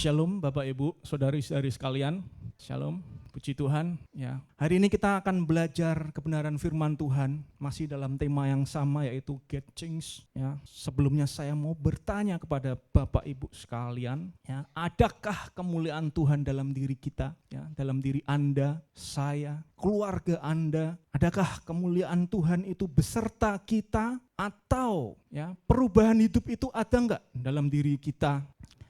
Shalom Bapak Ibu, saudari-saudari sekalian. Shalom, puji Tuhan. Ya, hari ini kita akan belajar kebenaran firman Tuhan masih dalam tema yang sama, yaitu Get Changed. Ya, sebelumnya saya mau bertanya kepada Bapak Ibu sekalian, ya, adakah kemuliaan Tuhan dalam diri kita, ya, dalam diri Anda, saya, keluarga Anda? Adakah kemuliaan Tuhan itu beserta kita, atau ya perubahan hidup itu ada enggak dalam diri kita?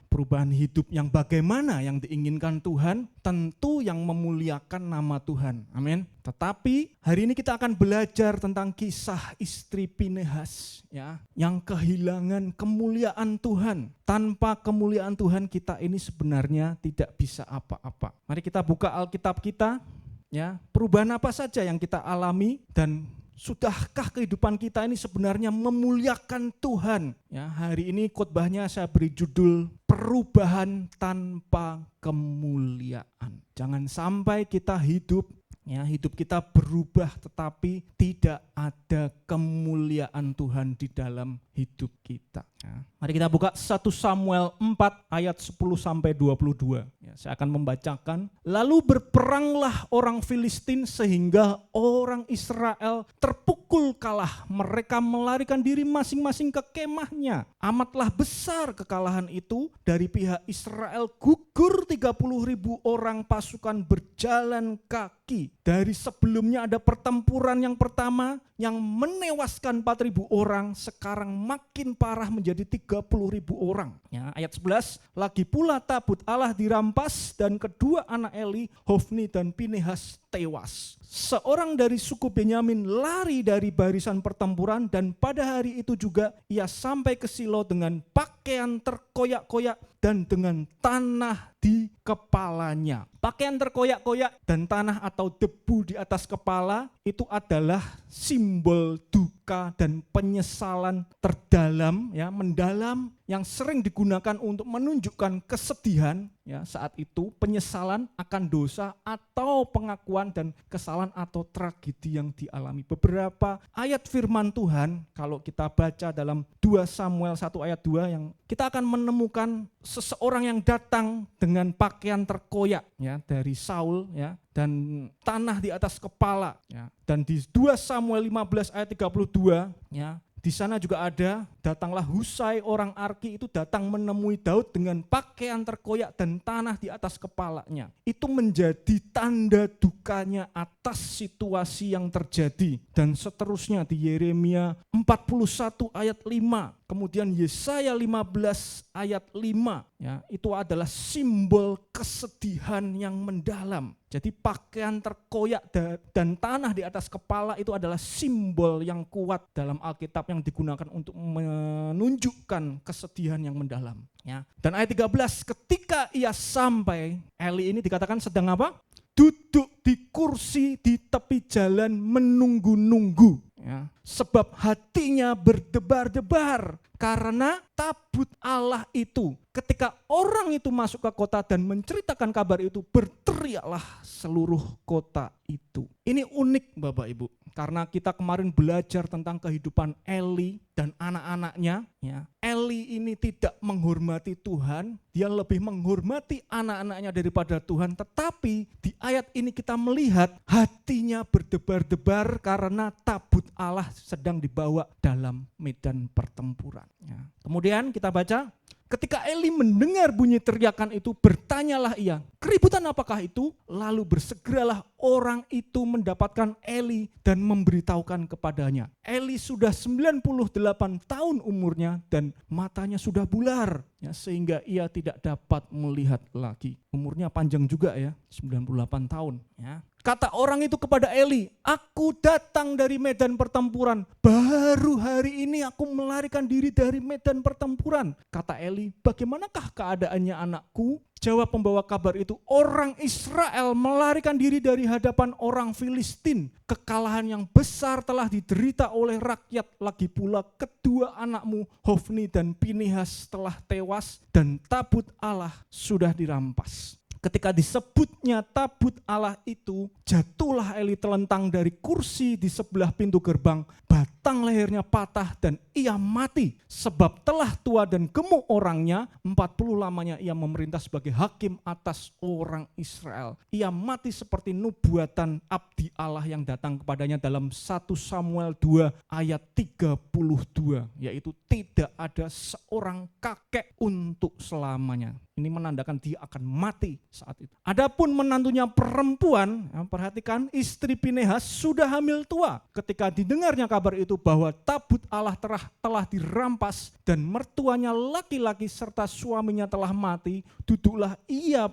Perubahan hidup yang bagaimana yang diinginkan Tuhan? Tentu yang memuliakan nama Tuhan. Amin. Tetapi hari ini kita akan belajar tentang kisah istri Pinehas, ya, yang kehilangan kemuliaan Tuhan. Tanpa kemuliaan Tuhan kita ini sebenarnya tidak bisa apa-apa. Mari kita buka Alkitab kita, ya. Perubahan apa saja yang kita alami, dan sudahkah kehidupan kita ini sebenarnya memuliakan Tuhan? Ya, hari ini khotbahnya saya beri judul perubahan tanpa kemuliaan. Jangan sampai kita hidup kita berubah tetapi tidak ada kemuliaan Tuhan di dalam hidup kita. Ya. Mari kita buka 1 Samuel 4 ayat 10-22. Ya, saya akan membacakan. Lalu berperanglah orang Filistin sehingga orang Israel terpukul kalah. Mereka melarikan diri masing-masing ke kemahnya. Amatlah besar kekalahan itu. Dari pihak Israel gugur 30.000 orang pasukan berjalan kaki. Dari sebelumnya ada pertempuran yang pertama yang menewaskan 4.000 orang, sekarang makin parah menjadi 30.000 orang. Ya, ayat 11, lagi pula tabut Allah dirampas dan kedua anak Eli, Hofni dan Pinehas tewas. Seorang dari suku Benyamin lari dari barisan pertempuran dan pada hari itu juga ia sampai ke Silo dengan pakaian terkoyak-koyak dan dengan tanah di kepalanya. Pakaian terkoyak-koyak dan tanah atau debu di atas kepala itu adalah simbol duka dan penyesalan terdalam, ya, mendalam, yang sering digunakan untuk menunjukkan kesedihan, ya, saat itu penyesalan akan dosa atau pengakuan dan kesalahan atau tragedi yang dialami. Beberapa ayat firman Tuhan kalau kita baca dalam 2 Samuel 1 ayat 2, yang kita akan menemukan seseorang yang datang dengan pakaian terkoyak, ya, dari Saul, ya, dan tanah di atas kepala, ya. Dan di 2 Samuel 15 ayat 32, ya, di sana juga ada, datanglah Husai orang Arki itu datang menemui Daud dengan pakaian terkoyak dan tanah di atas kepalanya. Itu menjadi tanda dukanya atas situasi yang terjadi. Dan seterusnya di Yeremia 41 ayat 5, kemudian Yesaya 15 ayat 5, ya, itu adalah simbol kesedihan yang mendalam. Jadi pakaian terkoyak dan tanah di atas kepala itu adalah simbol yang kuat dalam Alkitab yang digunakan untuk menunjukkan kesedihan yang mendalam. Ya. Dan ayat 13, ketika ia sampai, Eli ini dikatakan sedang apa? Duduk di kursi di tepi jalan menunggu-nunggu. Ya. Sebab hatinya berdebar-debar karena tabut Allah itu. Ketika orang itu masuk ke kota dan menceritakan kabar itu, berteriaklah seluruh kota itu. Ini unik Bapak Ibu, karena kita kemarin belajar tentang kehidupan Eli dan anak-anaknya. Ya. Eli ini tidak menghormati Tuhan, dia lebih menghormati anak-anaknya daripada Tuhan. Tetapi di ayat ini kita melihat hatinya berdebar-debar karena tabut Allah sedang dibawa dalam medan pertempuran. Ya. Kemudian kita baca, ketika Eli mendengar bunyi teriakan itu, bertanyalah ia, keributan apakah itu? Lalu bersegeralah orang itu mendapatkan Eli dan memberitahukan kepadanya. Eli sudah 98 tahun umurnya dan matanya sudah bular, ya, sehingga ia tidak dapat melihat lagi. Umurnya panjang juga, ya, 98 tahun. Ya. Kata orang itu kepada Eli, aku datang dari medan pertempuran. Baru hari ini aku melarikan diri dari medan pertempuran. Kata Eli, bagaimanakah keadaannya anakku? Jawab pembawa kabar itu, orang Israel melarikan diri dari hadapan orang Filistin. Kekalahan yang besar telah diderita oleh rakyat. Lagi pula kedua anakmu, Hofni dan Pinehas, telah tewas dan tabut Allah sudah dirampas. Ketika disebutnya tabut Allah itu, jatuhlah Eli telentang dari kursi di sebelah pintu gerbang. batang lehernya patah dan ia mati. Sebab telah tua dan gemuk orangnya, 40 lamanya ia memerintah sebagai hakim atas orang Israel. Ia mati seperti nubuatan abdi Allah yang datang kepadanya dalam 1 Samuel 2 ayat 32, yaitu tidak ada seorang kakek untuk selamanya. Ini menandakan dia akan mati saat itu. Adapun menantunya perempuan, perhatikan, istri Pinehas sudah hamil tua. Ketika didengarnya kabar itu bahwa tabut Allah telah dirampas dan mertuanya laki-laki serta suaminya telah mati, duduklah ia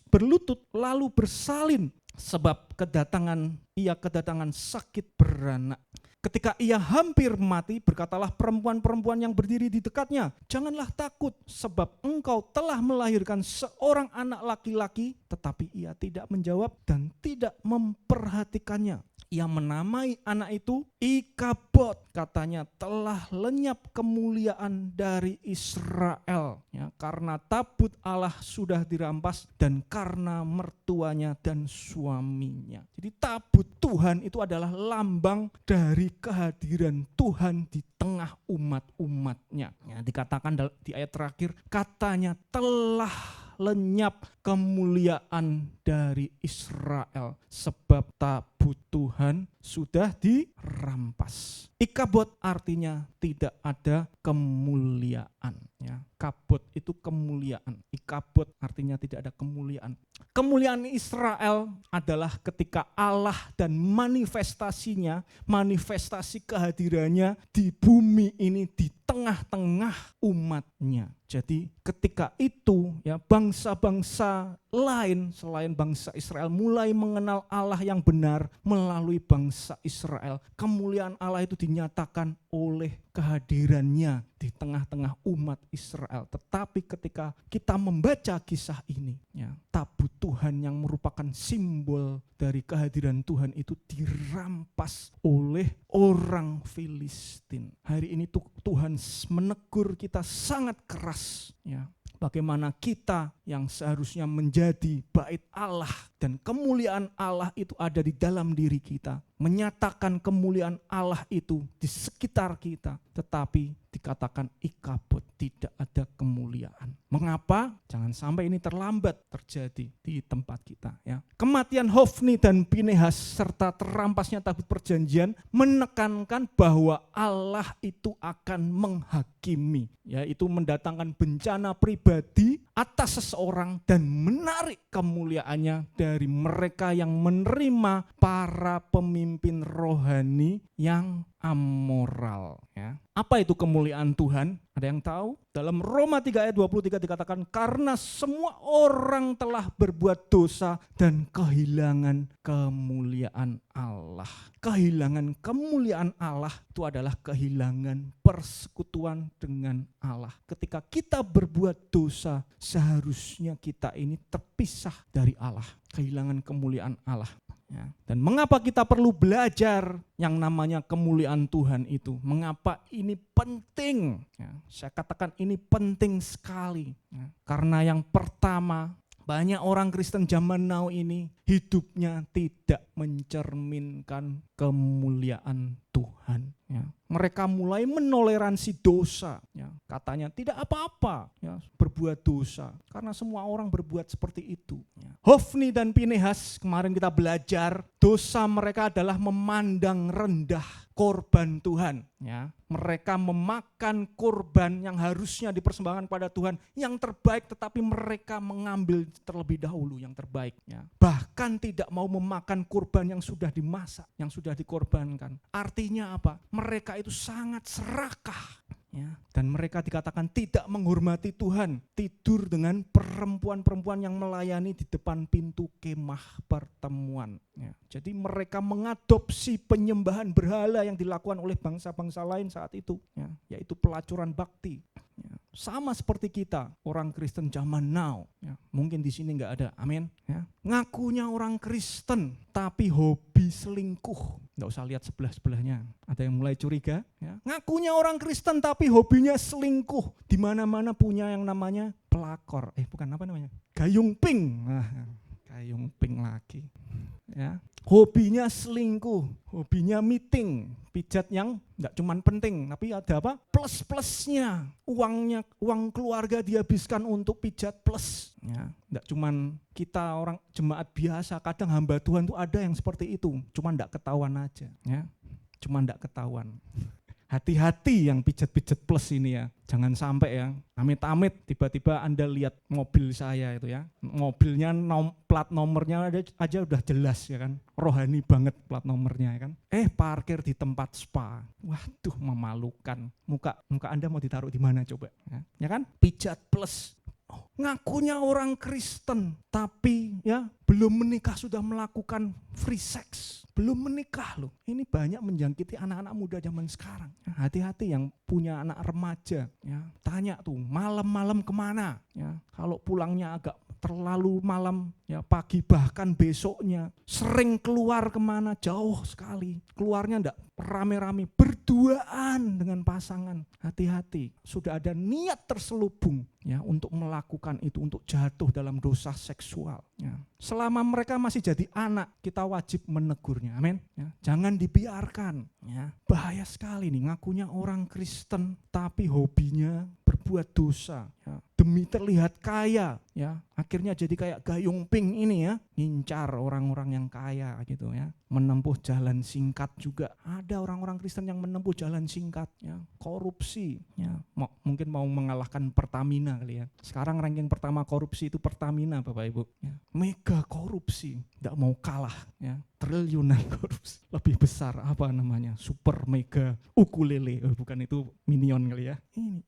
berlutut lalu bersalin, sebab kedatangan sakit beranak. Ketika ia hampir mati, berkatalah perempuan-perempuan yang berdiri di dekatnya, janganlah takut, sebab engkau telah melahirkan seorang anak laki-laki. Tetapi ia tidak menjawab dan tidak memperhatikannya. Ia menamai anak itu Ikabod, katanya telah lenyap kemuliaan dari Israel, ya, karena tabut Allah sudah dirampas dan karena mertuanya dan suaminya. Jadi tabut Tuhan itu adalah lambang dari kehadiran Tuhan di tengah umat-umatnya. Ya, dikatakan di ayat terakhir, katanya telah lenyap kemuliaan dari Israel sebab tabut Tuhan sudah dirampas. Ikabod artinya tidak ada kemuliaan, ya. Kabot itu kemuliaan, ikabod artinya tidak ada kemuliaan. Kemuliaan Israel adalah ketika Allah dan manifestasinya, manifestasi kehadirannya di bumi ini, di tengah-tengah umatnya. Jadi ketika itu, ya, bangsa-bangsa lain selain bangsa Israel mulai mengenal Allah yang benar melalui bangsa Israel. Kemuliaan Allah itu dinyatakan oleh kehadirannya di tengah-tengah umat Israel. Tetapi ketika kita membaca kisah ini, ya, tabut Tuhan yang merupakan simbol dari kehadiran Tuhan itu dirampas oleh orang Filistin. Hari ini Tuhan menegur kita sangat keras, ya. Bagaimana kita yang seharusnya menjadi bait Allah dan kemuliaan Allah itu ada di dalam diri kita, menyatakan kemuliaan Allah itu di sekitar kita, tetapi dikatakan Ikabod, tidak ada kemuliaan. Mengapa? Jangan sampai ini terlambat terjadi di tempat kita, ya. Kematian Hofni dan Pinehas serta terampasnya tabut perjanjian menekankan bahwa Allah itu akan menghakimi, yaitu mendatangkan bencana pribadi atas seseorang dan menarik kemuliaannya dari mereka yang menerima para pemimpin rohani yang amoral, ya. Apa itu kemuliaan Tuhan? Ada yang tahu? Dalam Roma 3 ayat 23 dikatakan, karena semua orang telah berbuat dosa dan kehilangan kemuliaan Allah. Kehilangan kemuliaan Allah itu adalah kehilangan persekutuan dengan Allah. Ketika kita berbuat dosa, seharusnya kita ini terpisah dari Allah, kehilangan kemuliaan Allah. Ya. Dan mengapa kita perlu belajar yang namanya kemuliaan Tuhan itu? Mengapa ini penting? Ya, saya katakan ini penting sekali. Ya. Karena yang pertama, banyak orang Kristen zaman now ini hidupnya tidak mencerminkan kemuliaan Tuhan. Ya. Mereka mulai menoleransi dosa, ya. Katanya tidak apa-apa, ya, berbuat dosa karena semua orang berbuat seperti itu, ya. Hofni dan Pinehas, kemarin kita belajar, dosa mereka adalah memandang rendah korban Tuhan, ya. Mereka memakan korban yang harusnya dipersembahkan pada Tuhan yang terbaik, tetapi mereka mengambil terlebih dahulu yang terbaik, ya. Bahkan tidak mau memakan korban yang sudah dimasak, yang sudah dikorbankan. Artinya apa? Mereka itu sangat serakah, ya. Dan mereka dikatakan tidak menghormati Tuhan, tidur dengan perempuan-perempuan yang melayani di depan pintu kemah pertemuan, ya. Jadi mereka mengadopsi penyembahan berhala yang dilakukan oleh bangsa-bangsa lain saat itu, ya, yaitu pelacuran bakti. Ya, sama seperti kita, orang Kristen zaman now, ya. Mungkin di sini nggak ada, amin, ya. Ngakunya orang Kristen tapi hobi selingkuh. Nggak usah lihat sebelah-sebelahnya, ada yang mulai curiga, ya. Ngakunya orang Kristen tapi hobinya selingkuh. Di mana-mana punya yang namanya pelakor, bukan apa namanya, gayung ping. Nah, gayung ping lagi. ya. Hobinya selingkuh, hobinya meeting, pijat yang enggak cuman penting, tapi ada apa? Plus-plusnya. Uang keluarga dihabiskan untuk pijat plus. Ya, enggak cuman kita orang jemaat biasa, kadang hamba Tuhan tuh ada yang seperti itu, cuman enggak ketahuan aja, ya. Cuman enggak ketahuan. Hati-hati yang pijat-pijat plus ini ya. Jangan sampai ya, amit-amit tiba-tiba Anda lihat mobil saya itu ya. Mobilnya plat nomornya aja udah jelas ya kan. Rohani banget plat nomornya ya kan. Parkir di tempat spa. Waduh, memalukan. Muka Anda mau ditaruh di mana coba? Ya kan? Pijat plus. Ngakunya orang Kristen, tapi ya belum menikah sudah melakukan free sex. Belum menikah loh. Ini banyak menjangkiti anak-anak muda zaman sekarang. Hati-hati yang punya anak remaja. Ya, tanya tuh malam-malam kemana? Ya, kalau pulangnya agak terlalu malam, ya pagi bahkan besoknya sering keluar kemana jauh sekali. Keluarnya enggak rame-rame, berduaan dengan pasangan. Hati-hati, sudah ada niat terselubung ya untuk melakukan itu, untuk jatuh dalam dosa seksual. Ya. Selama mereka masih jadi anak, kita wajib menegurnya. Amin. Ya. Jangan dibiarkan. Ya. Bahaya sekali nih, ngakunya orang Kristen tapi hobinya berbuat dosa. Ya. Demi terlihat kaya, ya akhirnya jadi kayak Gayung Ping ini ya, ngincar orang-orang yang kaya gitu ya, menempuh jalan singkat juga. Ada orang-orang Kristen yang menempuh jalan singkat, ya korupsi, ya mungkin mau mengalahkan Pertamina kali ya. Sekarang ranking pertama korupsi itu Pertamina, Bapak Ibu. Ya. Mega korupsi, tidak mau kalah, ya triliunan korupsi. Lebih besar apa namanya? Super mega ukulele, bukan itu Minion kali ya.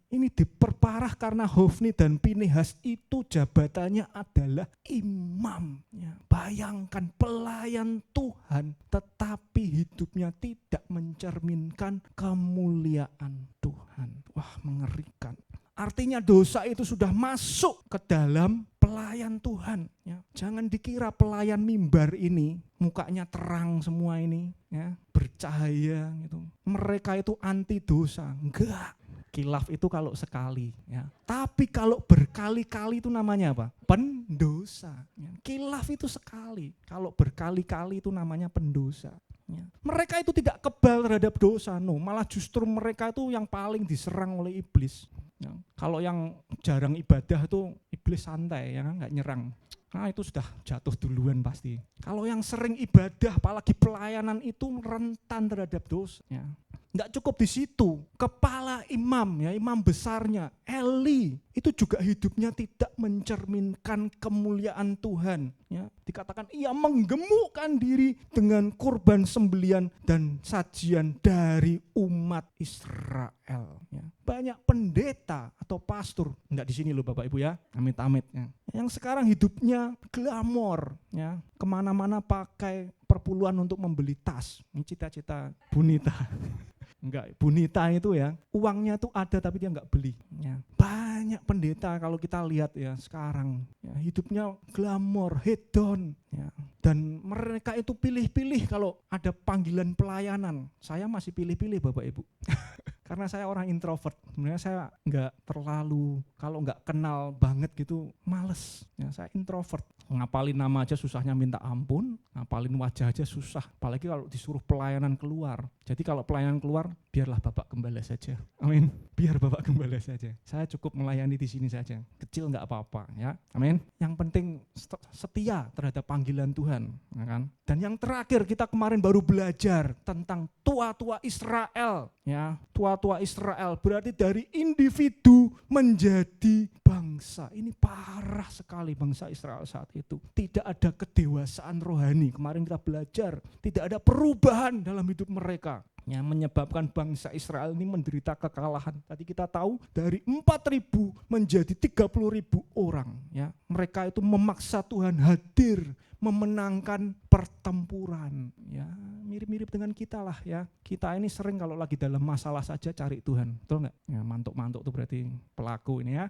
Ini diperparah karena Hofni dan Pinehas itu jabatannya adalah imam. Ya. Bayangkan pelayan Tuhan tetapi hidupnya tidak mencerminkan kemuliaan Tuhan. Wah, mengerikan. Artinya dosa itu sudah masuk ke dalam pelayan Tuhan. Ya. Jangan dikira pelayan mimbar ini mukanya terang semua ini, ya bercahaya gitu. Mereka itu anti dosa, enggak. Khilaf itu kalau sekali, ya. Tapi kalau berkali-kali itu namanya apa? Pendosa. Ya. Khilaf itu sekali, kalau berkali-kali itu namanya pendosa. Ya. Mereka itu tidak kebal terhadap dosa, malah justru mereka itu yang paling diserang oleh iblis. Ya. Kalau yang jarang ibadah itu iblis santai, ya kan, nggak nyerang. Nah itu sudah jatuh duluan pasti. Kalau yang sering ibadah, apalagi pelayanan itu rentan terhadap dosa. Ya. Nggak cukup di situ, kepala imam, ya imam besarnya Eli itu juga hidupnya tidak mencerminkan kemuliaan Tuhan. Ya, dikatakan ia menggemukkan diri dengan kurban sembelian dan sajian dari umat Israel. Ya. Banyak pendeta atau pastor, enggak di sini loh Bapak Ibu ya, amit-amit. Ya. Yang sekarang hidupnya glamor, ya kemana-mana pakai perpuluhan untuk membeli tas. Ini cita-cita Bunita. Enggak, Bunita itu ya, uangnya tuh ada tapi dia enggak beli. Ya. Banyak pendeta kalau kita lihat ya sekarang, ya, hidupnya glamor, hedon. Ya. Dan mereka itu pilih-pilih kalau ada panggilan pelayanan. Saya masih pilih-pilih Bapak Ibu. Karena saya orang introvert, sebenarnya saya enggak terlalu, kalau enggak kenal banget gitu, males. Ya, saya introvert. Ngapalin nama aja susahnya minta ampun, ngapalin wajah aja susah. Apalagi kalau disuruh pelayanan keluar. Jadi kalau pelayanan keluar, biarlah Bapak gembala saja. Amin. Biar Bapak gembala saja. Saya cukup melayani di sini saja. Kecil enggak apa-apa, ya. Amin. Yang penting setia terhadap panggilan Tuhan, ya kan? Dan yang terakhir kita kemarin baru belajar tentang tua-tua Israel, ya. Tua-tua Israel berarti dari individu menjadi bangsa. Ini parah sekali bangsa Israel saat itu. Tidak ada kedewasaan rohani. Kemarin kita belajar, tidak ada perubahan dalam hidup mereka. Yang menyebabkan bangsa Israel ini menderita kekalahan. Tadi kita tahu dari 4.000 menjadi 30.000 orang. Ya. Mereka itu memaksa Tuhan hadir memenangkan pertempuran. Ya, mirip-mirip dengan kita lah ya. Kita ini sering kalau lagi dalam masalah saja cari Tuhan. Betul enggak? Ya, mantuk-mantuk itu berarti pelaku ini ya.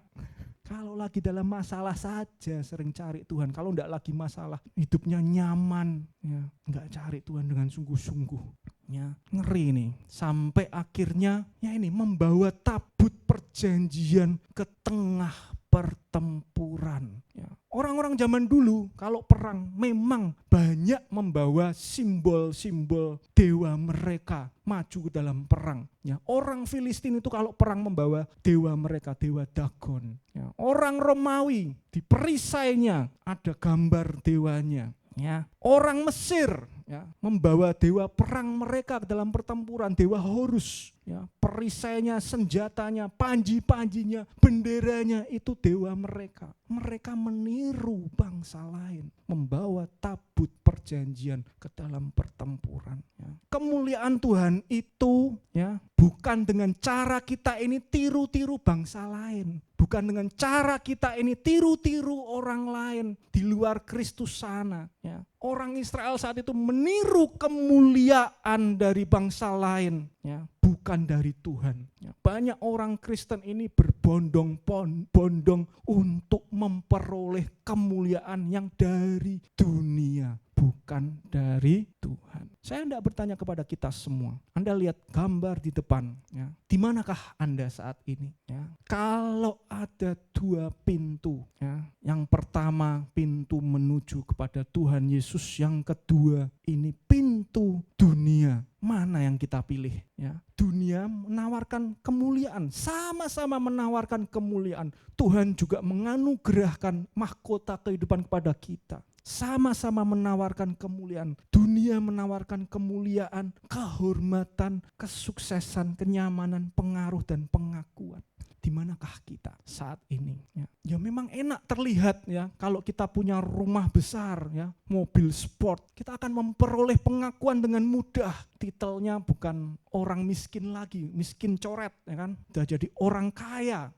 Kalau lagi dalam masalah saja sering cari Tuhan. Kalau enggak lagi masalah, hidupnya nyaman, ya, enggak cari Tuhan dengan sungguh-sungguh. Ya, ngeri nih. Sampai akhirnya ya ini membawa tabut perjanjian ke tengah pertempuran. Ya, Orang-orang zaman dulu kalau perang memang banyak membawa simbol-simbol dewa mereka maju ke dalam perang. Ya, orang Filistin itu kalau perang membawa dewa mereka, dewa Dagon. Ya, orang Romawi di perisainya ada gambar dewanya. Ya, orang Mesir ya, membawa dewa perang mereka ke dalam pertempuran, dewa Horus. Ya, perisainya, senjatanya, panji-panjinya, benderanya itu dewa mereka. Mereka meniru bangsa lain, membawa tabut perjanjian ke dalam pertempuran. Ya. Kemuliaan Tuhan itu ya bukan dengan cara kita ini tiru-tiru bangsa lain, bukan dengan cara kita ini tiru-tiru orang lain di luar Kristus sana. Ya. Orang Israel saat itu meniru kemuliaan dari bangsa lain, ya, bukan dari Tuhan. Ya. Banyak orang Kristen ini berbondong-bondong untuk memperoleh kemuliaan yang dari dunia, bukan dari Tuhan. Saya hendak bertanya kepada kita semua. Anda lihat gambar di depan, ya. Di manakah Anda saat ini? Ya. Kalau ada dua pintu, ya. Yang pertama pintu menuju kepada Tuhan Yesus, yang kedua ini pintu dunia. Mana yang kita pilih? Ya. Dunia menawarkan kemuliaan, sama-sama menawarkan kemuliaan. Tuhan juga menganugerahkan mahkota kehidupan kepada kita. Sama-sama menawarkan kemuliaan. Dunia menawarkan kemuliaan, kehormatan, kesuksesan, kenyamanan, pengaruh, dan pengakuan. Di manakah kita saat ini? Ya memang enak terlihat ya kalau kita punya rumah besar ya, mobil sport, kita akan memperoleh pengakuan dengan mudah. Titelnya bukan orang miskin lagi, miskin coret ya kan, udah jadi orang kaya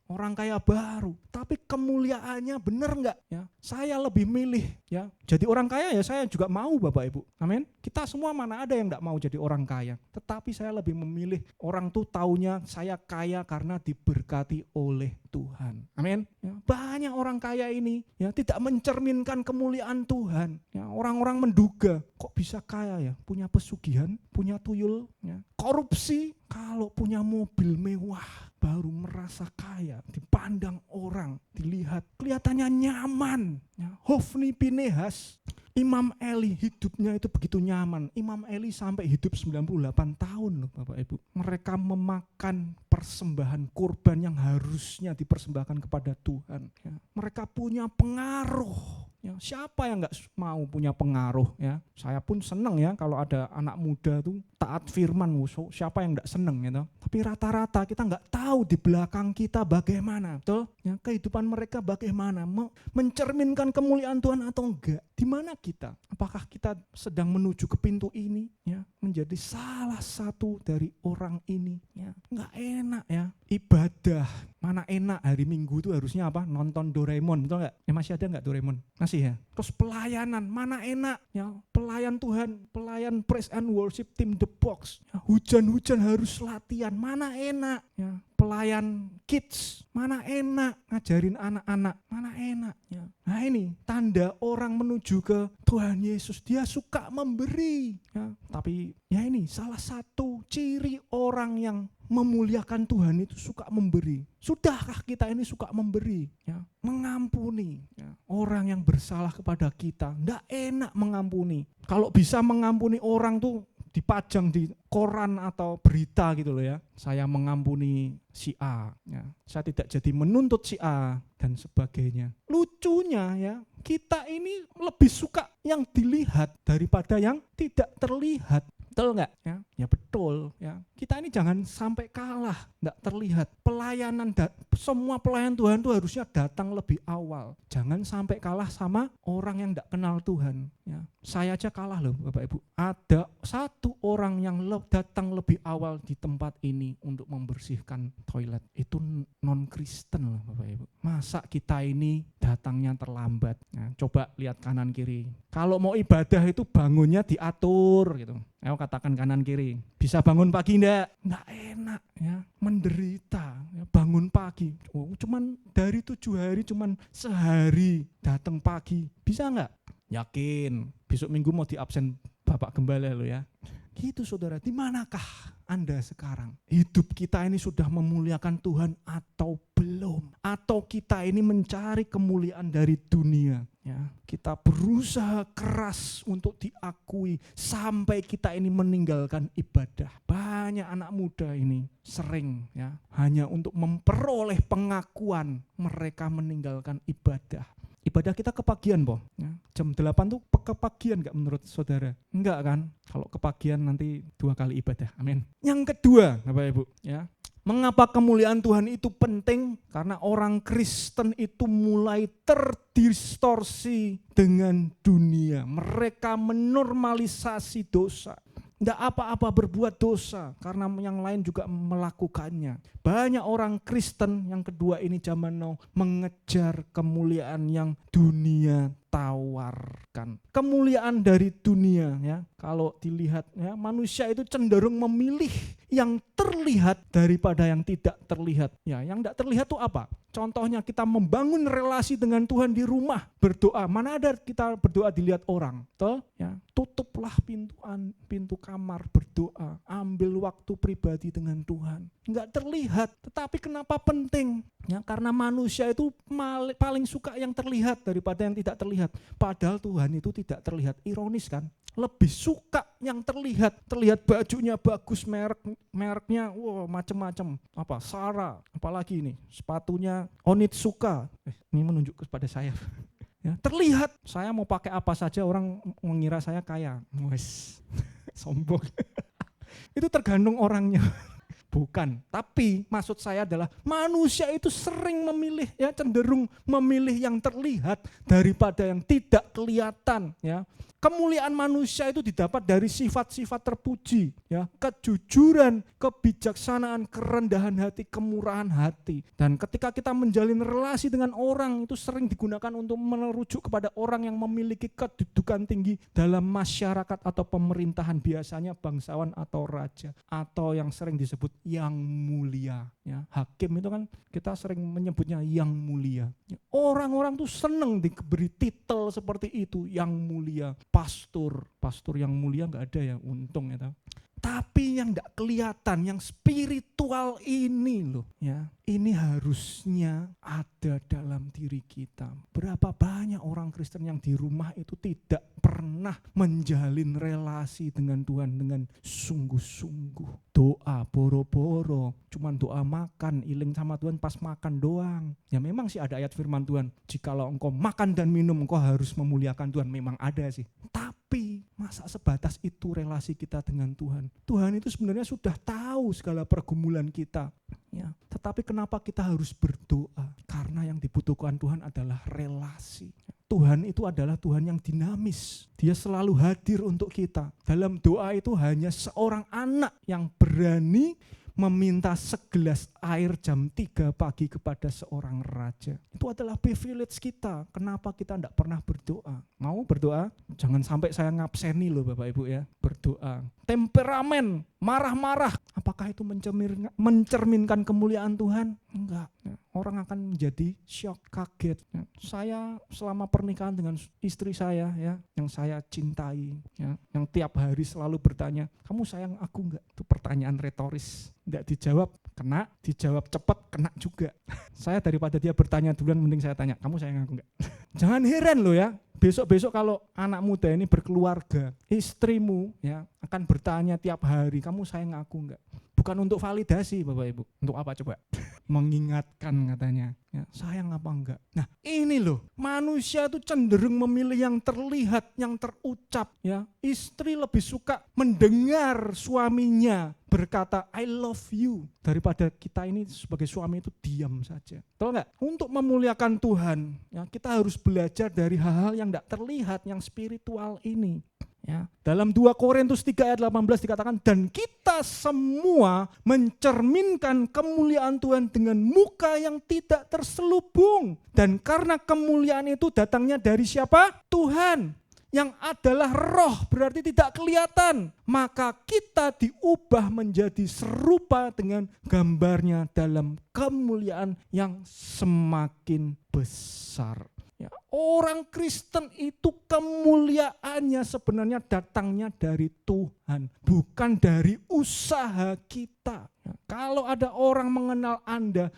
baru. Tapi kemuliaannya benar enggak ya? Saya lebih milih ya jadi orang kaya, ya saya juga mau Bapak Ibu. Amin. Kita semua mana ada yang enggak mau jadi orang kaya. Tetapi saya lebih memilih orang tuh taunya saya kaya karena diberkati oleh Tuhan. Amin. Ya, banyak orang kaya ini ya tidak mencerminkan kemuliaan Tuhan. Ya, orang-orang menduga kok bisa kaya ya, punya pesugihan, punya tuyul, ya. Korupsi, kalau punya mobil mewah baru merasa kaya, dipandang orang, dilihat kelihatannya nyaman. Ya, Hofni Pinehas, Imam Eli hidupnya itu begitu nyaman. Imam Eli sampai hidup 98 tahun loh Bapak Ibu. Mereka memakan persembahan kurban yang harusnya dipersembahkan kepada Tuhan. Ya. Mereka punya pengaruh. Ya, siapa yang gak mau punya pengaruh ya? Saya pun senang ya kalau ada anak muda tuh taat firman, siapa yang gak senang gitu. Tapi rata-rata kita gak tahu di belakang kita bagaimana, betul? Ya, kehidupan mereka bagaimana, mencerminkan kemuliaan Tuhan atau enggak? Di mana kita? Apakah kita sedang menuju ke pintu ini ya, menjadi salah satu dari orang ini ya? Enggak enak ya. Ibadah, mana enak hari Minggu itu harusnya apa? Nonton Doraemon, betul enggak? Ya masih ada enggak Doraemon? Masih ya. Terus pelayanan, mana enak ya? Pelayan Tuhan, pelayan praise and worship team The Box. Ya, hujan-hujan harus latihan, mana enak ya? Pelayan kids, mana enak ngajarin anak-anak, mana enak ya. Nah ini tanda orang menuju ke Tuhan Yesus, dia suka memberi ya. Tapi ya ini salah satu ciri orang yang memuliakan Tuhan itu suka memberi. Sudahkah kita ini suka memberi ya? Mengampuni ya. Orang yang bersalah kepada kita, enggak enak mengampuni. Kalau bisa mengampuni orang tuh dipajang di koran atau berita gitu loh ya. Saya mengampuni si A ya. Saya tidak jadi menuntut si A dan sebagainya. Lucunya ya, kita ini lebih suka yang dilihat daripada yang tidak terlihat. Betul enggak? Ya betul ya. Kita ini jangan sampai kalah, enggak terlihat. Pelayanan, semua pelayan Tuhan itu harusnya datang lebih awal. Jangan sampai kalah sama orang yang enggak kenal Tuhan ya. Saya aja kalah loh Bapak Ibu. Ada satu orang yang datang lebih awal di tempat ini untuk membersihkan toilet. Itu non-Kristen loh Bapak Ibu. Masa kita ini datangnya terlambat? Nah, coba lihat kanan kiri. Kalau mau ibadah itu bangunnya diatur gitu. Ayo katakan kanan kiri. Bisa bangun pagi enggak? Enggak enak ya. Menderita ya. Bangun pagi. Cuman dari 7 hari cuman sehari datang pagi. Bisa enggak? Yakin. Besok Minggu mau diabsen Bapak Gembala lo ya. Gitu saudara, di manakah Anda sekarang? Hidup kita ini sudah memuliakan Tuhan atau belum? atau kita ini mencari kemuliaan dari dunia. Ya, kita berusaha keras untuk diakui sampai kita ini meninggalkan ibadah. Banyak anak muda ini sering ya hanya untuk memperoleh pengakuan mereka meninggalkan ibadah. Ibadah kita kepagian, ya. Jam 8 tuh kepagian gak menurut saudara? Enggak kan? Kalau kepagian nanti 2 kali ibadah. Amin. Yang kedua, Bapak Ibu, ya. Mengapa kemuliaan Tuhan itu penting? Karena orang Kristen itu mulai terdistorsi dengan dunia. Mereka menormalisasi dosa. Tidak apa-apa berbuat dosa karena yang lain juga melakukannya. Banyak orang Kristen yang kedua ini zaman now mengejar kemuliaan yang dunia tawarkan. Kemuliaan dari dunia ya. Kalau dilihat ya, manusia itu cenderung memilih yang terlihat daripada yang tidak terlihat. Ya, yang tidak terlihat itu apa? Contohnya kita membangun relasi dengan Tuhan di rumah, berdoa. Mana ada kita berdoa dilihat orang? Betul? Ya, tutuplah pintu kamar berdoa, ambil waktu pribadi dengan Tuhan. Enggak terlihat, tetapi kenapa penting? Ya, karena manusia itu paling suka yang terlihat daripada yang tidak terlihat. Padahal Tuhan itu tidak terlihat. Ironis kan? Lebih suka yang terlihat bajunya bagus, mereknya wow macam-macam. Apa? Zara, apalagi ini, sepatunya Onitsuka. Ini menunjuk kepada saya. Ya, terlihat, saya mau pakai apa saja orang mengira saya kaya. Wes, sombong. Itu tergantung orangnya. Bukan, tapi maksud saya adalah manusia itu sering memilih, ya cenderung memilih yang terlihat daripada yang tidak kelihatan. Ya. Kemuliaan manusia itu didapat dari sifat-sifat terpuji, ya, kejujuran, kebijaksanaan, kerendahan hati, kemurahan hati. Dan ketika kita menjalin relasi dengan orang itu sering digunakan untuk merujuk kepada orang yang memiliki kedudukan tinggi dalam masyarakat atau pemerintahan, biasanya bangsawan atau raja, atau yang sering disebut yang mulia. Ya, hakim itu kan kita sering menyebutnya yang mulia. Orang-orang tuh seneng diberi titel seperti itu, yang mulia. Pastor yang mulia nggak ada ya, untung ya. Tapi yang nggak kelihatan, yang spiritual ini loh, ya, ini harusnya ada dalam diri kita. Berapa banyak orang Kristen yang di rumah itu tidak pernah menjalin relasi dengan Tuhan dengan sungguh-sungguh. Doa boro-boro, cuman doa makan, iling sama Tuhan pas makan doang. Ya memang sih ada ayat firman Tuhan, jikalau engkau makan dan minum engkau harus memuliakan Tuhan, memang ada sih. Tapi masa sebatas itu relasi kita dengan Tuhan? Tuhan itu sebenarnya sudah tahu segala pergumulan kita. Ya, tetapi kenapa kita harus berdoa? Karena yang dibutuhkan Tuhan adalah relasi. Tuhan itu adalah Tuhan yang dinamis. Dia selalu hadir untuk kita. Dalam doa itu hanya seorang anak yang berani meminta segelas air jam 3 pagi kepada seorang raja. Itu adalah privilege kita. Kenapa kita tidak pernah berdoa? Mau berdoa? Jangan sampai saya ngabseni loh Bapak Ibu ya. Berdoa. Temperamen, marah-marah. Apakah itu mencerminkan kemuliaan Tuhan? Enggak. Orang akan menjadi shock, kaget. Saya selama pernikahan dengan istri saya ya, yang saya cintai, ya, yang tiap hari selalu bertanya, kamu sayang aku enggak? Itu pertanyaan retoris. Enggak dijawab, kena. Dijawab cepat, kena juga. Saya daripada dia bertanya duluan, mending saya tanya, kamu sayang aku enggak? Jangan heran loh ya. Besok-besok kalau anak muda ini berkeluarga, istrimu ya akan bertanya tiap hari, kamu sayang aku enggak? Bukan untuk validasi Bapak Ibu. Untuk apa coba? Mengingatkan katanya. Ya, sayang apa enggak? Nah ini loh, manusia itu cenderung memilih yang terlihat, yang terucap. Ya, istri lebih suka mendengar suaminya berkata I love you daripada kita ini sebagai suami itu diam saja. Betul enggak? Untuk memuliakan Tuhan, ya, kita harus belajar dari hal-hal yang tidak terlihat, yang spiritual ini. Ya, dalam 2 Korintus 3 ayat 18 dikatakan, dan kita semua mencerminkan kemuliaan Tuhan dengan muka yang tidak terselubung. Dan karena kemuliaan itu datangnya dari siapa? Tuhan. Yang adalah roh, berarti tidak kelihatan. Maka kita diubah menjadi serupa dengan gambarnya dalam kemuliaan yang semakin besar. Ya, orang Kristen itu kemuliaannya sebenarnya datangnya dari Tuhan, bukan dari usaha kita. Ya, kalau ada orang mengenal Anda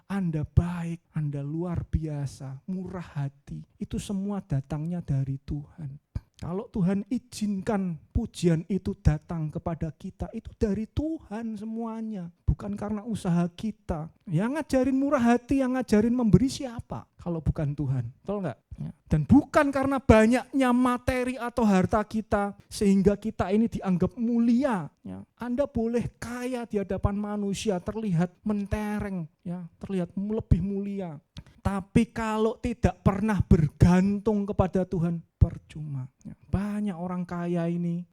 baik baik, Anda luar biasa, murah hati. Itu semua datangnya dari Tuhan. Kalau Tuhan izinkan pujian itu datang kepada kita, itu dari Tuhan semuanya. Bukan karena usaha kita. Yang ngajarin murah hati, yang ngajarin memberi siapa? Kalau bukan Tuhan. Betul enggak? Dan bukan karena banyaknya materi atau harta kita, sehingga kita ini dianggap mulia. Anda boleh kaya di hadapan manusia, terlihat mentereng, terlihat lebih mulia. Tapi kalau tidak pernah bergantung kepada Tuhan, percuma. Banyak orang kaya ini,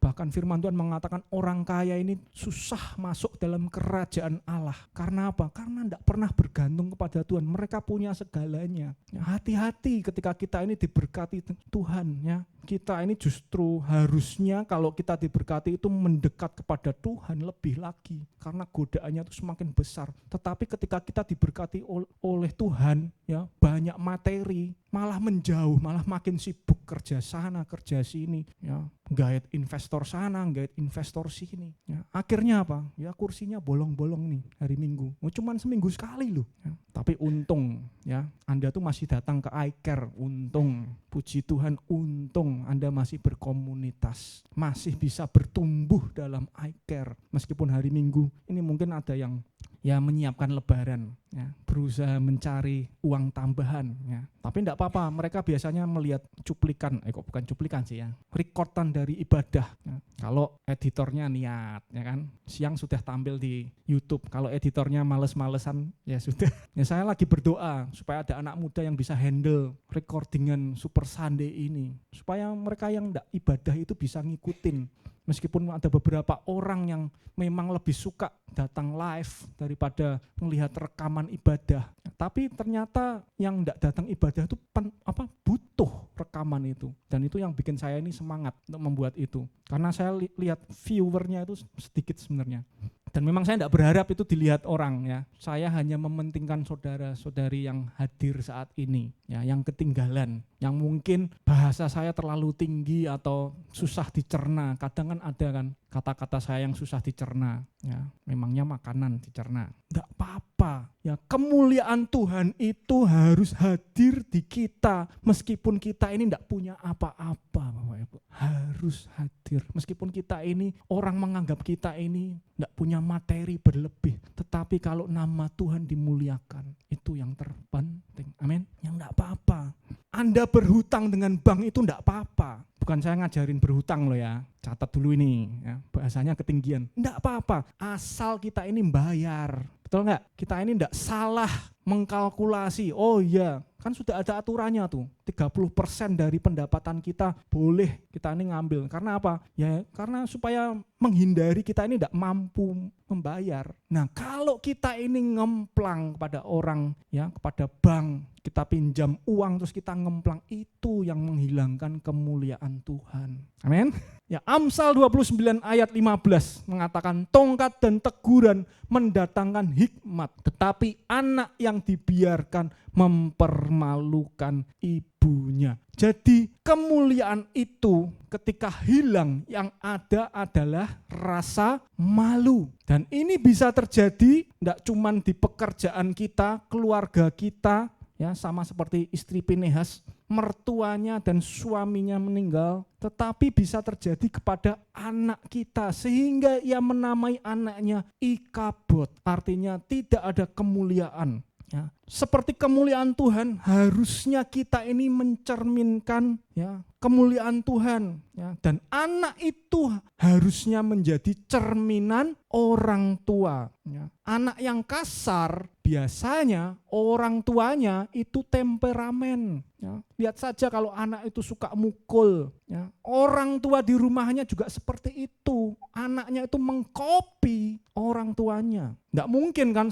bahkan firman Tuhan mengatakan orang kaya ini susah masuk dalam kerajaan Allah. Karena apa? Karena tidak pernah bergantung kepada Tuhan. Mereka punya segalanya. Hati-hati ketika kita ini diberkati Tuhan. Kita ini justru harusnya kalau kita diberkati itu mendekat kepada Tuhan lebih lagi. Karena godaannya itu semakin besar. Tetapi ketika kita diberkati oleh Tuhan, banyak materi, malah menjauh, malah makin sibuk kerja sana, kerja sini, gait investor sana, gait investor sini. Akhirnya apa? Kursinya bolong-bolong nih hari Minggu. Cuman seminggu sekali loh. Tapi untung, Anda tuh masih datang ke iCare, untung, puji Tuhan, untung Anda masih berkomunitas, masih bisa bertumbuh dalam iCare. Meskipun hari Minggu ini mungkin ada yang menyiapkan lebaran, berusaha mencari uang tambahan, tapi enggak apa-apa, mereka biasanya melihat cuplikan, bukan cuplikan sih rekordan dari ibadah. Kalau editornya niat, siang sudah tampil di YouTube. Kalau editornya males-malesan, sudah. Saya lagi berdoa supaya ada anak muda yang bisa handle recordingan Super Sunday ini, supaya mereka yang enggak ibadah itu bisa ngikutin. Meskipun ada beberapa orang yang memang lebih suka datang live daripada melihat rekaman ibadah. Tapi ternyata yang enggak datang ibadah itu butuh rekaman itu. Dan itu yang bikin saya ini semangat untuk membuat itu. Karena saya lihat viewernya itu sedikit sebenarnya. Dan memang saya tidak berharap itu dilihat orang. Saya hanya mementingkan saudara-saudari yang hadir saat ini, yang ketinggalan, yang mungkin bahasa saya terlalu tinggi atau susah dicerna. Kadang kan ada kan kata-kata saya yang susah dicerna, memangnya makanan dicerna. Tidak apa-apa, kemuliaan Tuhan itu harus hadir di kita, meskipun kita ini tidak punya apa-apa, Bapak Ibu. Harus hadir, meskipun kita ini orang menganggap kita ini tidak punya materi berlebih, tetapi kalau nama Tuhan dimuliakan, itu yang terpenting. Amin. Yang tidak apa-apa. Anda berhutang dengan bank itu tidak apa-apa. Bukan saya ngajarin berhutang loh catat dulu ini, bahasanya ketinggian. Tidak apa-apa, asal kita ini bayar. Betul nggak? Kita ini tidak salah mengkalkulasi. Oh iya, kan sudah ada aturannya tuh. 30% dari pendapatan kita boleh kita ini ngambil. Karena apa? Karena supaya menghindari kita ini tidak mampu membayar. Nah, kalau kita ini ngemplang kepada orang, kepada bank, kita pinjam uang terus kita ngemplang, itu yang menghilangkan kemuliaan Tuhan. Amin. Amsal 29 ayat 15 mengatakan tongkat dan teguran mendatangkan hikmat, tetapi anak yang dibiarkan mempermalukan ibunya. Jadi kemuliaan itu ketika hilang, yang ada adalah rasa malu. Dan ini bisa terjadi tidak cuma di pekerjaan kita, keluarga kita, sama seperti istri Pinehas, mertuanya dan suaminya meninggal, tetapi bisa terjadi kepada anak kita, sehingga ia menamai anaknya Ikabod, artinya tidak ada kemuliaan. Seperti kemuliaan Tuhan, harusnya kita ini mencerminkan kemuliaan Tuhan, dan anak itu harusnya menjadi cerminan orang tua. Anak yang kasar biasanya orang tuanya itu temperamen. Lihat saja kalau anak itu suka mukul, orang tua di rumahnya juga seperti itu. Anaknya itu mengkopi orang tuanya. Nggak mungkin kan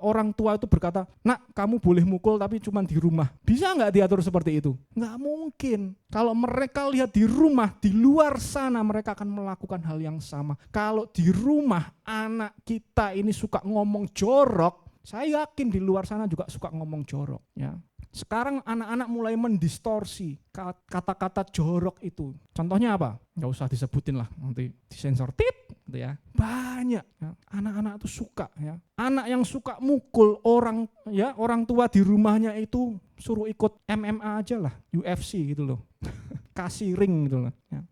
orang tua itu berkata, "Nak, kamu boleh mukul tapi cuma di rumah." Bisa nggak diatur seperti itu? Nggak mungkin. Kalau mereka lihat di rumah, di luar sana mereka akan melakukan hal yang sama. Kalau di rumah anak kita ini suka ngomong jorok, saya yakin di luar sana juga suka ngomong jorok. Sekarang anak-anak mulai mendistorsi kata-kata jorok itu. Contohnya apa? Nggak usah disebutin lah, nanti disensor tit. gitu ya. Banyak ya. Anak-anak itu suka ya. Anak yang suka mukul orang ya, orang tua di rumahnya itu suruh ikut MMA aja lah, UFC gitu loh. Kasih ring gitu loh ya.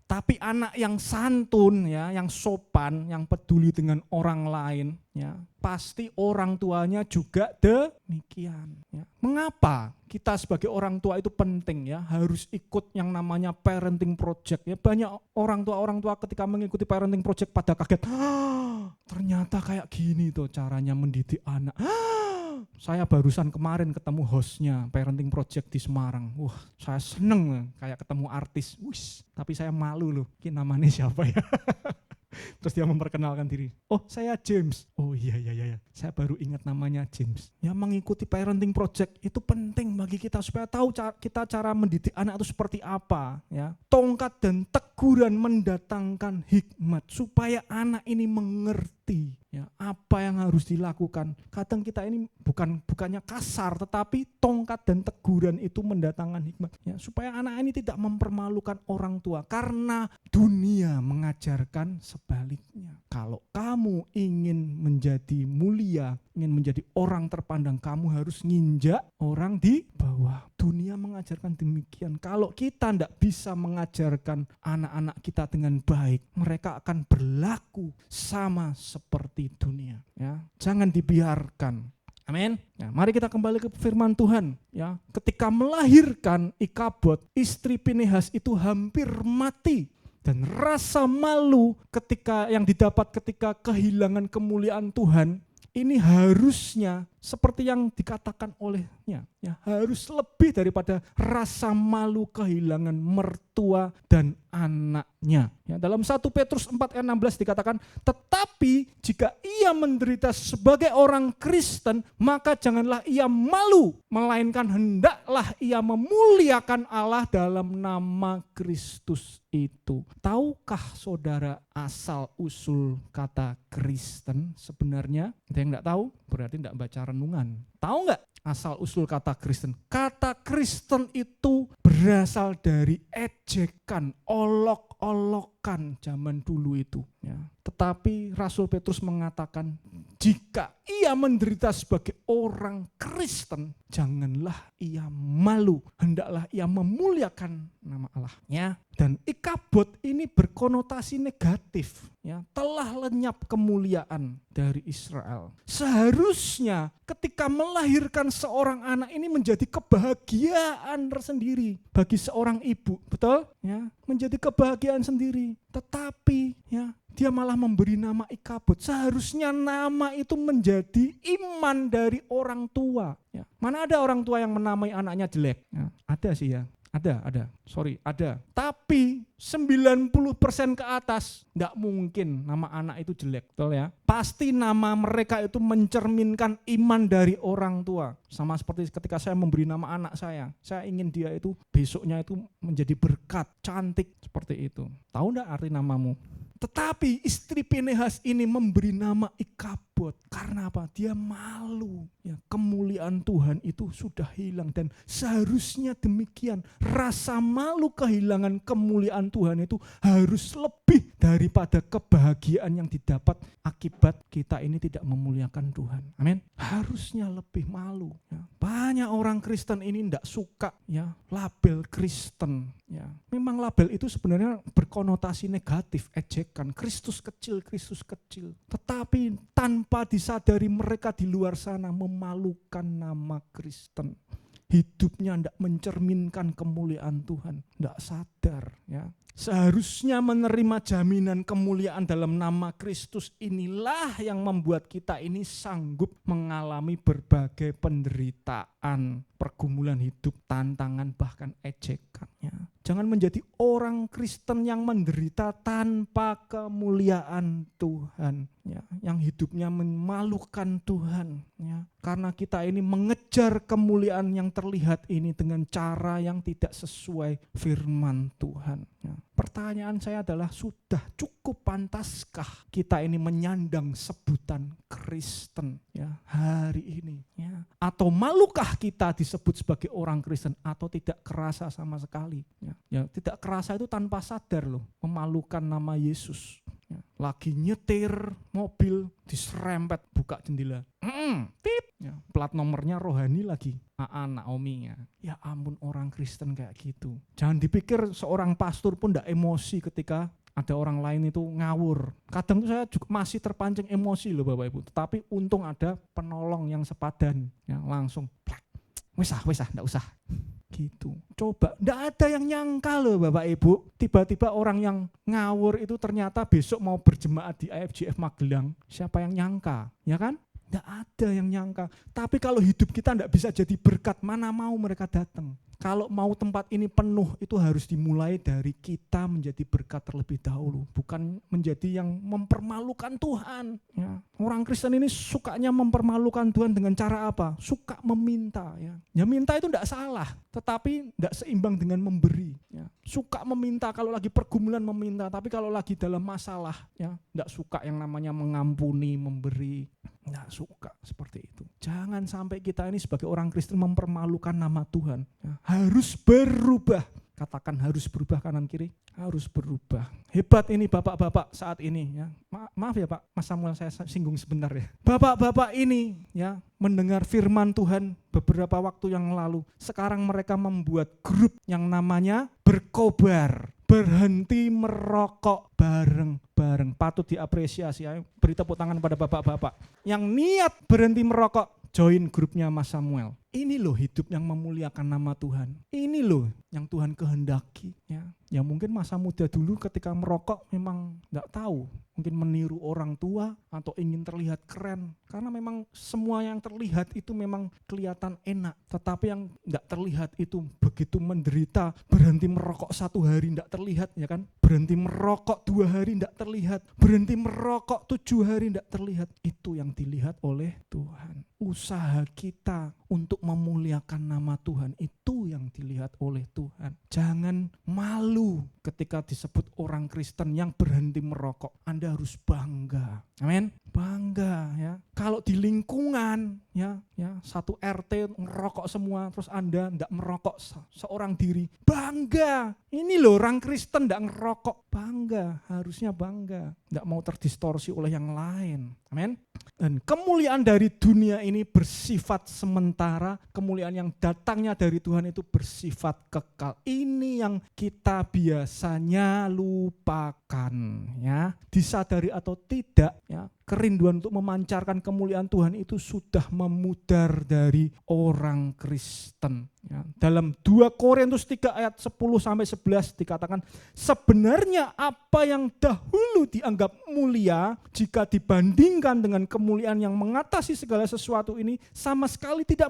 Tapi anak yang santun ya, yang sopan, yang peduli dengan orang lain ya, pasti orang tuanya juga demikian ya. Mengapa kita sebagai orang tua itu penting ya, harus ikut yang namanya parenting project ya. Banyak orang tua ketika mengikuti parenting project pada kaget, ternyata kayak gini tuh caranya mendidik anak. Saya barusan kemarin ketemu hostnya parenting project di Semarang. Wah, saya seneng kayak ketemu artis. Wih, tapi saya malu loh. Ini namanya siapa ya? Terus dia memperkenalkan diri. Oh, saya James. Oh iya. Saya baru ingat namanya James. Ya, mengikuti parenting project itu penting bagi kita supaya tahu kita cara mendidik anak itu seperti apa. Ya, tongkat dan teguran mendatangkan hikmat supaya anak ini mengerti. Ya, apa yang harus dilakukan. Kadang kita ini bukannya kasar, tetapi tongkat dan teguran itu mendatangkan hikmat. Ya, supaya anak ini tidak mempermalukan orang tua. Karena dunia mengajarkan sebaliknya. Kalau kamu ingin menjadi mulia, ingin menjadi orang terpandang, kamu harus nginjak orang di bawah. Dunia mengajarkan demikian. Kalau kita tidak bisa mengajarkan anak-anak kita dengan baik, mereka akan berlaku sama seperti dunia. Ya, jangan dibiarkan. Amin. Ya, mari kita kembali ke firman Tuhan. Ya, ketika melahirkan Ikabod, istri Pinehas itu hampir mati. Dan rasa malu yang didapat ketika kehilangan kemuliaan Tuhan, ini harusnya seperti yang dikatakan olehnya, ya, harus lebih daripada rasa malu kehilangan mertua dan anaknya. Ya, dalam 1 Petrus 4 ayat 16 dikatakan, tetapi jika ia menderita sebagai orang Kristen, maka janganlah ia malu, melainkan hendaklah ia memuliakan Allah dalam nama Kristus itu. Tahukah saudara asal usul kata Kristen sebenarnya? Ada yang enggak tahu? Berarti enggak baca renungan. Tahu nggak asal usul kata Kristen? Kata Kristen itu berasal dari ejekan, olok-olokan zaman dulu itu. Ya. Tetapi Rasul Petrus mengatakan, jika ia menderita sebagai orang Kristen, janganlah ia malu, hendaklah ia memuliakan nama Allah. Ya. Dan Ikabod ini berkonotasi negatif. Ya, telah lenyap kemuliaan dari Israel. Seharusnya ketika melahirkan seorang anak ini menjadi kebahagiaan tersendiri bagi seorang ibu, betul? Ya, menjadi kebahagiaan sendiri. Tetapi ya, dia malah memberi nama Ikabod. Seharusnya nama itu menjadi iman dari orang tua. Ya, mana ada orang tua yang menamai anaknya jelek? Ya, ada sih ya. Ada. Tapi 90% ke atas enggak mungkin nama anak itu jelek, betul ya? Pasti nama mereka itu mencerminkan iman dari orang tua. Sama seperti ketika saya memberi nama anak saya ingin dia itu besoknya itu menjadi berkat, cantik seperti itu. Tahu enggak arti namamu? Tetapi istri Pinehas ini memberi nama Ikabod. Karena apa? Dia malu. Ya, kemuliaan Tuhan itu sudah hilang. Dan seharusnya demikian. Rasa malu kehilangan kemuliaan Tuhan itu harus lebih daripada kebahagiaan yang didapat akibat kita ini tidak memuliakan Tuhan. Amin. Harusnya lebih malu. Ya. Banyak orang Kristen ini tidak suka ya label Kristen. Ya. Memang label itu sebenarnya berkonotasi negatif, ejekan, Kristus kecil. Tetapi tanpa disadari mereka di luar sana memalukan nama Kristen. Hidupnya tidak mencerminkan kemuliaan Tuhan, tidak sadar. Ya. Seharusnya menerima jaminan kemuliaan dalam nama Kristus inilah yang membuat kita ini sanggup mengalami berbagai penderitaan, pergumulan hidup, tantangan, bahkan ejekan. Ya. Jangan menjadi orang Kristen yang menderita tanpa kemuliaan Tuhan, ya, yang hidupnya memalukan Tuhan, ya. Karena kita ini mengejar kemuliaan yang terlihat ini dengan cara yang tidak sesuai firman Tuhan. Ya. Pertanyaan saya adalah, sudah cukup pantaskah kita ini menyandang sebutan Kristen ya hari ini? Ya. Atau malukah kita disebut sebagai orang Kristen atau tidak kerasa sama sekali? Ya. Ya, tidak kerasa itu tanpa sadar loh, memalukan nama Yesus. Ya. lagi nyetir mobil diserempet, buka jendela. Tip. Ya, plat nomornya rohani lagi. Naomi ya. Ya ampun, orang Kristen kayak gitu. Jangan dipikir seorang pastor pun enggak emosi ketika ada orang lain itu ngawur. Kadang saya juga masih terpancing emosi loh Bapak Ibu. Tetapi untung ada penolong yang sepadan. Ya, langsung plak. Wes enggak usah. Gitu. Coba, enggak ada yang nyangka loh Bapak Ibu. Tiba-tiba orang yang ngawur itu ternyata besok mau berjemaat di IFGF Magelang. Siapa yang nyangka? Ya kan? Enggak ada yang nyangka. Tapi kalau hidup kita enggak bisa jadi berkat, mana mau mereka datang. Kalau mau tempat ini penuh, itu harus dimulai dari kita menjadi berkat terlebih dahulu. Bukan menjadi yang mempermalukan Tuhan. Ya. Orang Kristen ini sukanya mempermalukan Tuhan dengan cara apa? Suka meminta. Ya minta itu enggak salah, tetapi enggak seimbang dengan memberi. Ya. Suka meminta, kalau lagi pergumulan meminta, tapi kalau lagi dalam masalah, ya enggak suka yang namanya mengampuni, memberi. Enggak suka seperti itu. Jangan sampai kita ini sebagai orang Kristen mempermalukan nama Tuhan. Ya. Harus berubah. Katakan harus berubah kanan kiri. Harus berubah. Hebat ini bapak-bapak saat ini. Ya. Maaf ya Pak, Mas Samuel saya singgung sebentar ya. Bapak-bapak ini ya mendengar firman Tuhan beberapa waktu yang lalu. Sekarang mereka membuat grup yang namanya Berkobar. Berhenti merokok bareng-bareng. Patut diapresiasi. Ayo beri tepuk tangan pada bapak-bapak yang niat berhenti merokok. Join grupnya Mas Samuel. Ini loh hidup yang memuliakan nama Tuhan. Ini loh yang Tuhan kehendaki. Ya mungkin masa muda dulu ketika merokok memang enggak tahu. Mungkin meniru orang tua atau ingin terlihat keren. Karena memang semua yang terlihat itu memang kelihatan enak. Tetapi yang enggak terlihat itu begitu menderita. Berhenti merokok 1 hari enggak terlihat, ya kan? Berhenti merokok 2 hari enggak terlihat. Berhenti merokok 7 hari enggak terlihat. Itu yang dilihat oleh Tuhan. Usaha kita untuk memuliakan nama Tuhan itu yang dilihat oleh Tuhan. Jangan malu ketika disebut orang Kristen yang berhenti merokok. Anda harus bangga. Amin. Bangga ya. Kalau di lingkungan ya satu RT ngerokok semua terus Anda enggak merokok seorang diri, bangga. Ini loh orang Kristen enggak ngerokok, bangga, harusnya bangga. Enggak mau terdistorsi oleh yang lain. Amin. Dan kemuliaan dari dunia ini bersifat sementara, kemuliaan yang datangnya dari Tuhan itu bersifat kekal. Ini yang kita biasanya lupakan ya. Disadari atau tidak ya, kerinduan untuk memancarkan kemuliaan Tuhan itu sudah memudar dari orang Kristen. Ya, dalam 2 Korintus 3 ayat 10-11 dikatakan, sebenarnya apa yang dahulu dianggap mulia jika dibandingkan dengan kemuliaan yang mengatasi segala sesuatu ini sama sekali tidak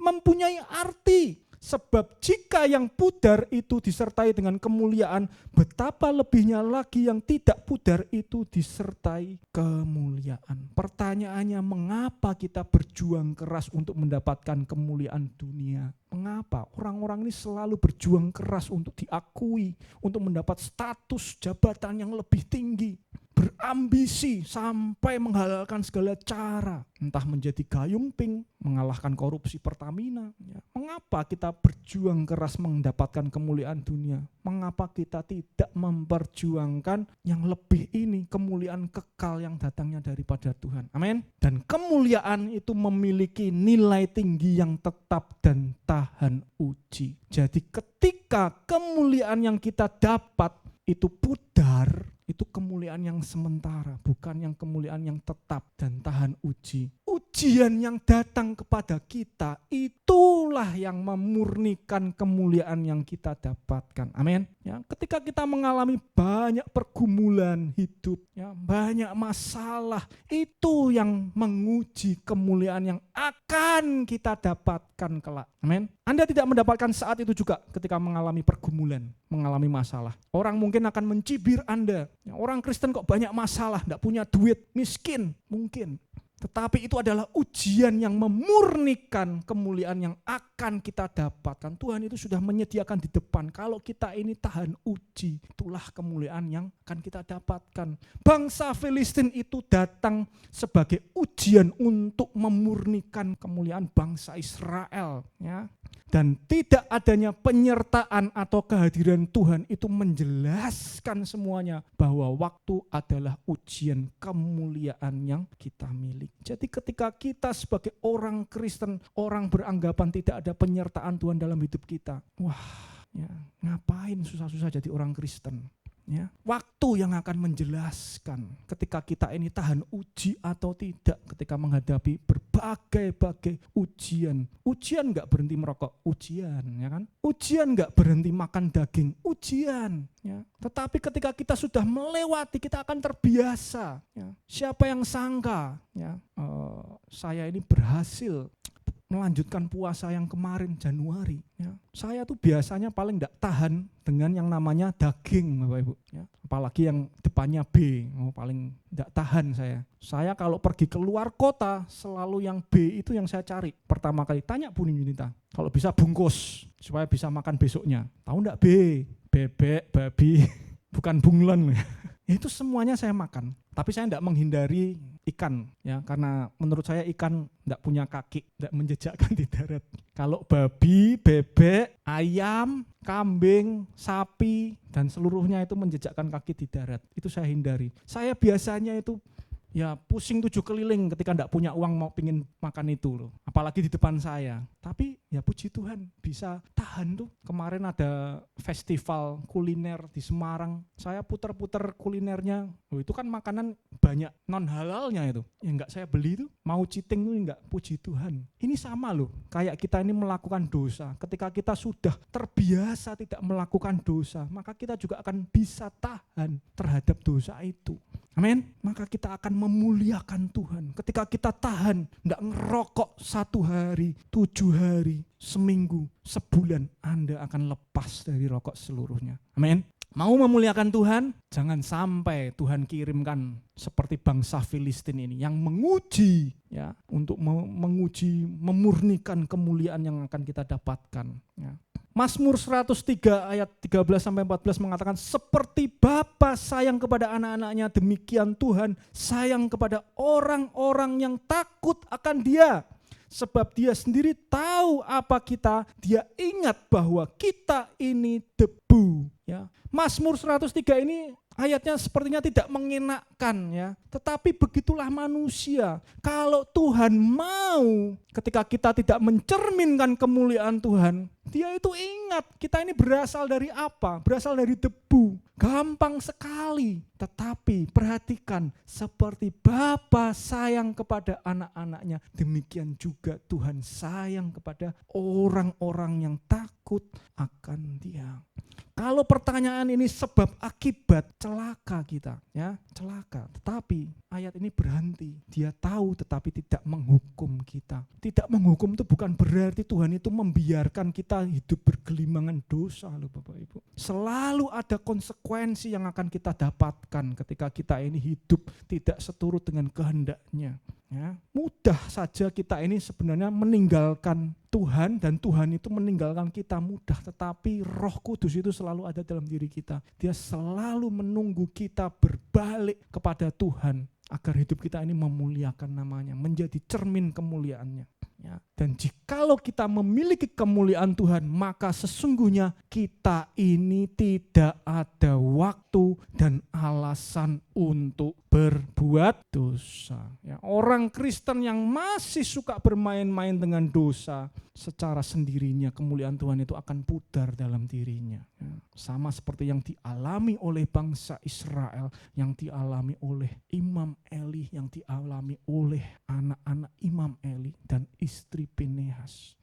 mempunyai arti. Sebab jika yang pudar itu disertai dengan kemuliaan, betapa lebihnya lagi yang tidak pudar itu disertai kemuliaan. Pertanyaannya, mengapa kita berjuang keras untuk mendapatkan kemuliaan dunia? Mengapa orang-orang ini selalu berjuang keras untuk diakui, untuk mendapat status jabatan yang lebih tinggi? Berambisi sampai menghalalkan segala cara, entah menjadi Gayung Pink, mengalahkan korupsi Pertamina. Ya. Mengapa kita berjuang keras mendapatkan kemuliaan dunia? Mengapa kita tidak memperjuangkan yang lebih ini, kemuliaan kekal yang datangnya daripada Tuhan? Amin. Dan kemuliaan itu memiliki nilai tinggi yang tetap dan tahan uji. Jadi ketika kemuliaan yang kita dapat itu pudar, itu kemuliaan yang sementara, bukan yang kemuliaan yang tetap dan tahan uji. Ujian yang datang kepada kita itulah yang memurnikan kemuliaan yang kita dapatkan. Amin. Ya, ketika kita mengalami banyak pergumulan hidup, ya, banyak masalah, itu yang menguji kemuliaan yang akan kita dapatkan kelak. Amin. Anda tidak mendapatkan saat itu juga ketika mengalami pergumulan, mengalami masalah. Orang mungkin akan mencibir Anda. Ya, orang Kristen kok banyak masalah, tidak punya duit, miskin, mungkin. Tetapi itu adalah ujian yang memurnikan kemuliaan yang akan kita dapatkan. Tuhan itu sudah menyediakan di depan. Kalau kita ini tahan uji, itulah kemuliaan yang akan kita dapatkan. Bangsa Filistin itu datang sebagai ujian untuk memurnikan kemuliaan bangsa Israel. Ya. dan tidak adanya penyertaan atau kehadiran Tuhan itu menjelaskan semuanya bahwa waktu adalah ujian kemuliaan yang kita miliki. Jadi ketika kita sebagai orang Kristen, orang beranggapan tidak ada penyertaan Tuhan dalam hidup kita, ya, ngapain susah-susah jadi orang Kristen? Ya, waktu yang akan menjelaskan ketika kita ini tahan uji atau tidak ketika menghadapi berbagai ujian. Ujian gak berhenti merokok, ujian, ya kan? Ujian gak berhenti makan daging, ujian. Ya. Tetapi ketika kita sudah melewati, kita akan terbiasa. Ya. Siapa yang sangka, ya, saya ini berhasil melanjutkan puasa yang kemarin Januari. Ya. Saya tuh biasanya paling tidak tahan dengan yang namanya daging, Bapak Ibu. Ya. Apalagi yang depannya B, paling tidak tahan saya. Saya kalau pergi keluar kota, selalu yang B itu yang saya cari. Pertama kali tanya Bu Ninita, kalau bisa bungkus supaya bisa makan besoknya. Tahu enggak B? Bebek, babi, bukan bunglon. Itu semuanya saya makan. Tapi saya tidak menghindari ikan, ya, karena menurut saya ikan tidak punya kaki, tidak menjejakkan di darat. Kalau babi, bebek, ayam, kambing, sapi, dan seluruhnya itu menjejakkan kaki di darat. Itu saya hindari. Saya biasanya itu ya pusing 7 keliling ketika tidak punya uang mau pingin makan itu loh. Apalagi di depan saya. Tapi ya puji Tuhan bisa tahan tuh. Kemarin ada festival kuliner di Semarang. Saya puter-puter kulinernya. Itu kan makanan banyak non halalnya itu. Ya enggak saya beli itu. Mau cheating itu enggak, puji Tuhan. Ini sama loh. Kayak kita ini melakukan dosa. Ketika kita sudah terbiasa tidak melakukan dosa, maka kita juga akan bisa tahan terhadap dosa itu. Amin. Maka kita akan memuliakan Tuhan. Ketika kita tahan, enggak ngerokok 1 hari, 7 hari, seminggu, sebulan, Anda akan lepas dari rokok seluruhnya. Amin. Mau memuliakan Tuhan, jangan sampai Tuhan kirimkan seperti bangsa Filistin ini yang menguji, ya, untuk menguji, memurnikan kemuliaan yang akan kita dapatkan. Ya. Mazmur 103 ayat 13-14 mengatakan, seperti Bapa sayang kepada anak-anaknya, demikian Tuhan sayang kepada orang-orang yang takut akan Dia. Sebab Dia sendiri tahu apa kita, Dia ingat bahwa kita ini debu. Ya. Mazmur 103 ini ayatnya sepertinya tidak mengenakkan, ya. Tetapi begitulah manusia. Kalau Tuhan mau, ketika kita tidak mencerminkan kemuliaan Tuhan, Dia itu ingat kita ini berasal dari apa? Berasal dari debu. Gampang sekali. Tetapi perhatikan, seperti Bapa sayang kepada anak-anaknya, demikian juga Tuhan sayang kepada orang-orang yang takut akan Dia. Kalau pertanyaan ini sebab akibat, celaka kita, ya, celaka. Tetapi ayat ini berhenti. Dia tahu tetapi tidak menghukum kita. Tidak menghukum itu bukan berarti Tuhan itu membiarkan kita hidup bergelimangan dosa loh Bapak Ibu. Selalu ada konsekuensi yang akan kita dapatkan ketika kita ini hidup tidak seturut dengan kehendaknya. Ya, mudah saja kita ini sebenarnya meninggalkan Tuhan dan Tuhan itu meninggalkan kita mudah, tetapi Roh Kudus itu selalu ada dalam diri kita. Dia selalu menunggu kita berbalik kepada Tuhan agar hidup kita ini memuliakan namanya, menjadi cermin kemuliaannya. Ya. Dan jikalau kita memiliki kemuliaan Tuhan, maka sesungguhnya kita ini tidak ada waktu dan alasan untuk berbuat dosa. Ya, orang Kristen yang masih suka bermain-main dengan dosa, secara sendirinya kemuliaan Tuhan itu akan pudar dalam dirinya. Ya, sama seperti yang dialami oleh bangsa Israel, yang dialami oleh Imam Eli, yang dialami oleh anak-anak Imam Eli dan istri Pinehas.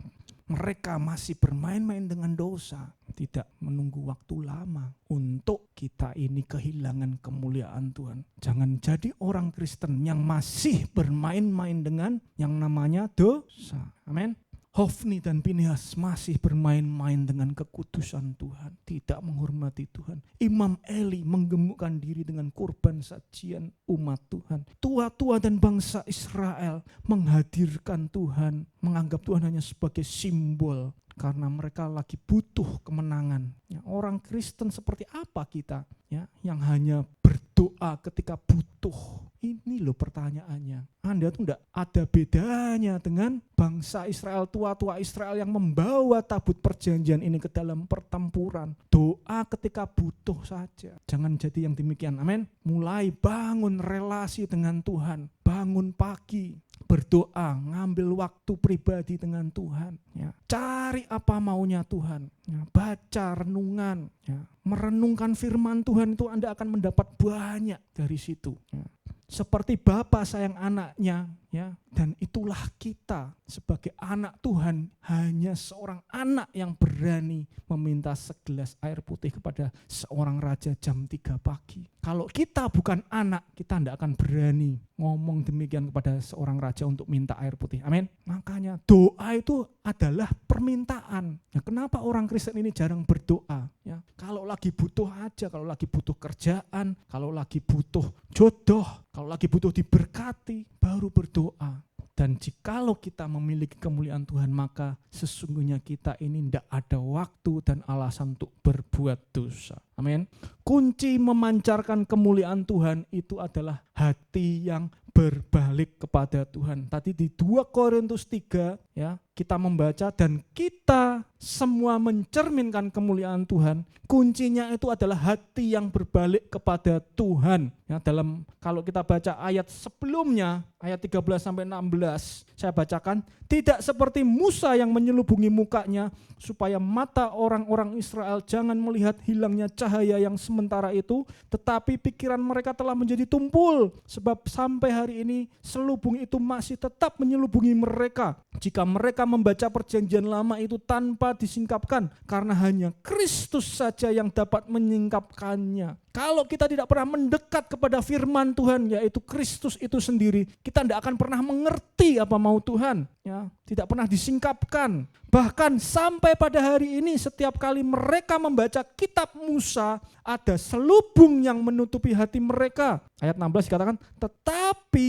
Mereka masih bermain-main dengan dosa, tidak menunggu waktu lama untuk kita ini kehilangan kemuliaan Tuhan. Jangan jadi orang Kristen yang masih bermain-main dengan yang namanya dosa. Amin. Hofni dan Pinehas masih bermain-main dengan kekudusan Tuhan, tidak menghormati Tuhan. Imam Eli menggemukkan diri dengan kurban sajian umat Tuhan. Tua-tua dan bangsa Israel menghadirkan Tuhan, menganggap Tuhan hanya sebagai simbol karena mereka lagi butuh kemenangan. Ya, orang Kristen seperti apa kita? Ya, yang hanya berdoa berdoa ketika butuh? Ini loh pertanyaannya. Anda tuh enggak ada bedanya dengan bangsa Israel, tua-tua Israel yang membawa tabut perjanjian ini ke dalam pertempuran. Doa ketika butuh saja. Jangan jadi yang demikian. Amin. Mulai bangun relasi dengan Tuhan. Bangun pagi, berdoa, ngambil waktu pribadi dengan Tuhan. Ya. Cari apa maunya Tuhan. Ya. Baca renungan. Ya. Merenungkan firman Tuhan itu Anda akan mendapat banyak dari situ. Ya. Seperti Bapa sayang anaknya, ya, dan itulah kita sebagai anak Tuhan, hanya seorang anak yang berani meminta segelas air putih kepada seorang raja jam 3 pagi. Kalau kita bukan anak, kita tidak akan berani ngomong demikian kepada seorang raja untuk minta air putih. Amin. Makanya doa itu adalah permintaan. Ya, kenapa orang Kristen ini jarang berdoa? Ya, kalau lagi butuh aja, kalau lagi butuh kerjaan, kalau lagi butuh jodoh, kalau lagi butuh diberkati, baru berdoa. Dan jikalau kita memiliki kemuliaan Tuhan, maka sesungguhnya kita ini tidak ada waktu dan alasan untuk berbuat dosa. Amin. Kunci memancarkan kemuliaan Tuhan itu adalah hati yang berbalik kepada Tuhan. Tadi di 2 Korintus 3 ya, kita membaca dan kita semua mencerminkan kemuliaan Tuhan. Kuncinya itu adalah hati yang berbalik kepada Tuhan. Ya, dalam kalau kita baca ayat sebelumnya, ayat 13 sampai 16, saya bacakan, tidak seperti Musa yang menyelubungi mukanya supaya mata orang-orang Israel jangan melihat hilangnya cahaya yang sementara itu, tetapi pikiran mereka telah menjadi tumpul, sebab sampai hari ini selubung itu masih tetap menyelubungi mereka. Jika mereka membaca perjanjian lama itu tanpa disingkapkan, karena hanya Kristus saja yang dapat menyingkapkannya. Kalau kita tidak pernah mendekat kepada firman Tuhan, yaitu Kristus itu sendiri, kita tidak akan pernah mengerti apa mau Tuhan. Ya, tidak pernah disingkapkan. Bahkan sampai pada hari ini setiap kali mereka membaca kitab Musa, ada selubung yang menutupi hati mereka. Ayat 16 dikatakan, tetapi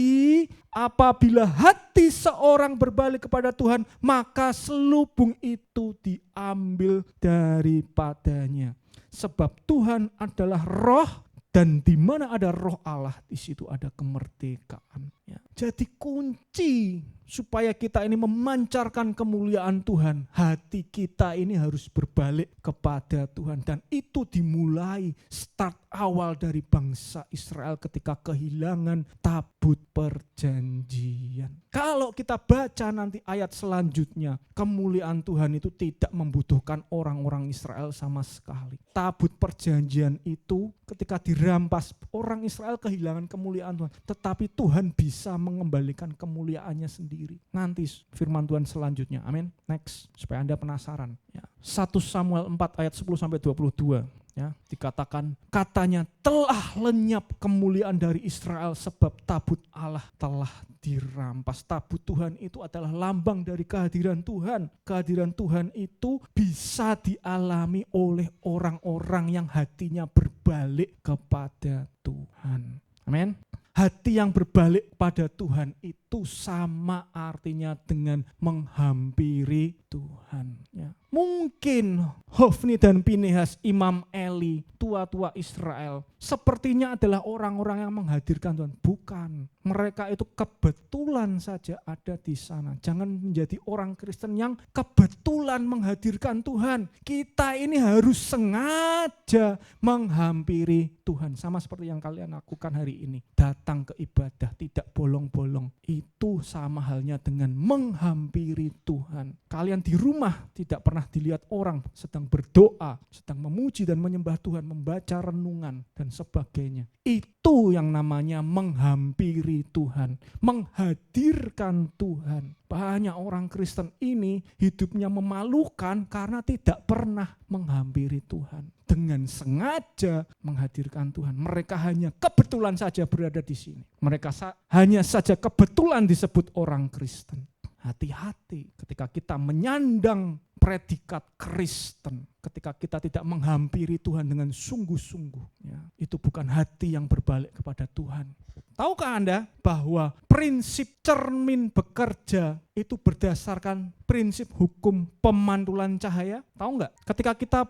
apabila hati seorang berbalik kepada Tuhan, maka selubung itu diambil daripadanya. Sebab Tuhan adalah roh, dan di mana ada roh Allah, di situ ada kemerdekaan. Ya. Jadi kunci supaya kita ini memancarkan kemuliaan Tuhan, hati kita ini harus berbalik kepada Tuhan. Dan itu dimulai start awal dari bangsa Israel ketika kehilangan tabut perjanjian. Kalau kita baca nanti ayat selanjutnya, kemuliaan Tuhan itu tidak membutuhkan orang-orang Israel sama sekali. Tabut perjanjian itu ketika dirampas, orang Israel kehilangan kemuliaan Tuhan. Tetapi Tuhan bisa mengembalikan kemuliaannya sendiri. Nanti firman Tuhan selanjutnya. Amin. Next, supaya Anda penasaran. Ya. 1 Samuel 4 ayat 10-22. Ya, dikatakan katanya telah lenyap kemuliaan dari Israel sebab tabut Allah telah dirampas. Tabut Tuhan itu adalah lambang dari kehadiran Tuhan. Kehadiran Tuhan itu bisa dialami oleh orang-orang yang hatinya berbalik kepada Tuhan. Amin. Hati yang berbalik pada Tuhan itu sama artinya dengan menghampiri Tuhan. Ya. Mungkin Hofni dan Pinehas, Imam Eli, tua-tua Israel, sepertinya adalah orang-orang yang menghadirkan Tuhan. Bukan. Mereka itu kebetulan saja ada di sana. Jangan menjadi orang Kristen yang kebetulan menghadirkan Tuhan. Kita ini harus sengaja menghampiri Tuhan. Sama seperti yang kalian lakukan hari ini. Datang ke ibadah, tidak bolong-bolong. Itu sama halnya dengan menghampiri Tuhan. Kalian di rumah tidak pernah dilihat orang sedang berdoa, sedang memuji dan menyembah Tuhan, membaca renungan dan sebagainya. Itu yang namanya menghampiri Tuhan, menghadirkan Tuhan. Banyak orang Kristen ini hidupnya memalukan karena tidak pernah menghampiri Tuhan. Dengan sengaja menghadirkan Tuhan. Mereka hanya kebetulan saja berada di sini. Mereka hanya saja kebetulan disebut orang Kristen. Hati-hati ketika kita menyandang predikat Kristen, ketika kita tidak menghampiri Tuhan dengan sungguh-sungguh, ya, itu bukan hati yang berbalik kepada Tuhan. Tahukah Anda bahwa prinsip cermin bekerja itu berdasarkan prinsip hukum pemantulan cahaya? Tahu nggak? Ketika kita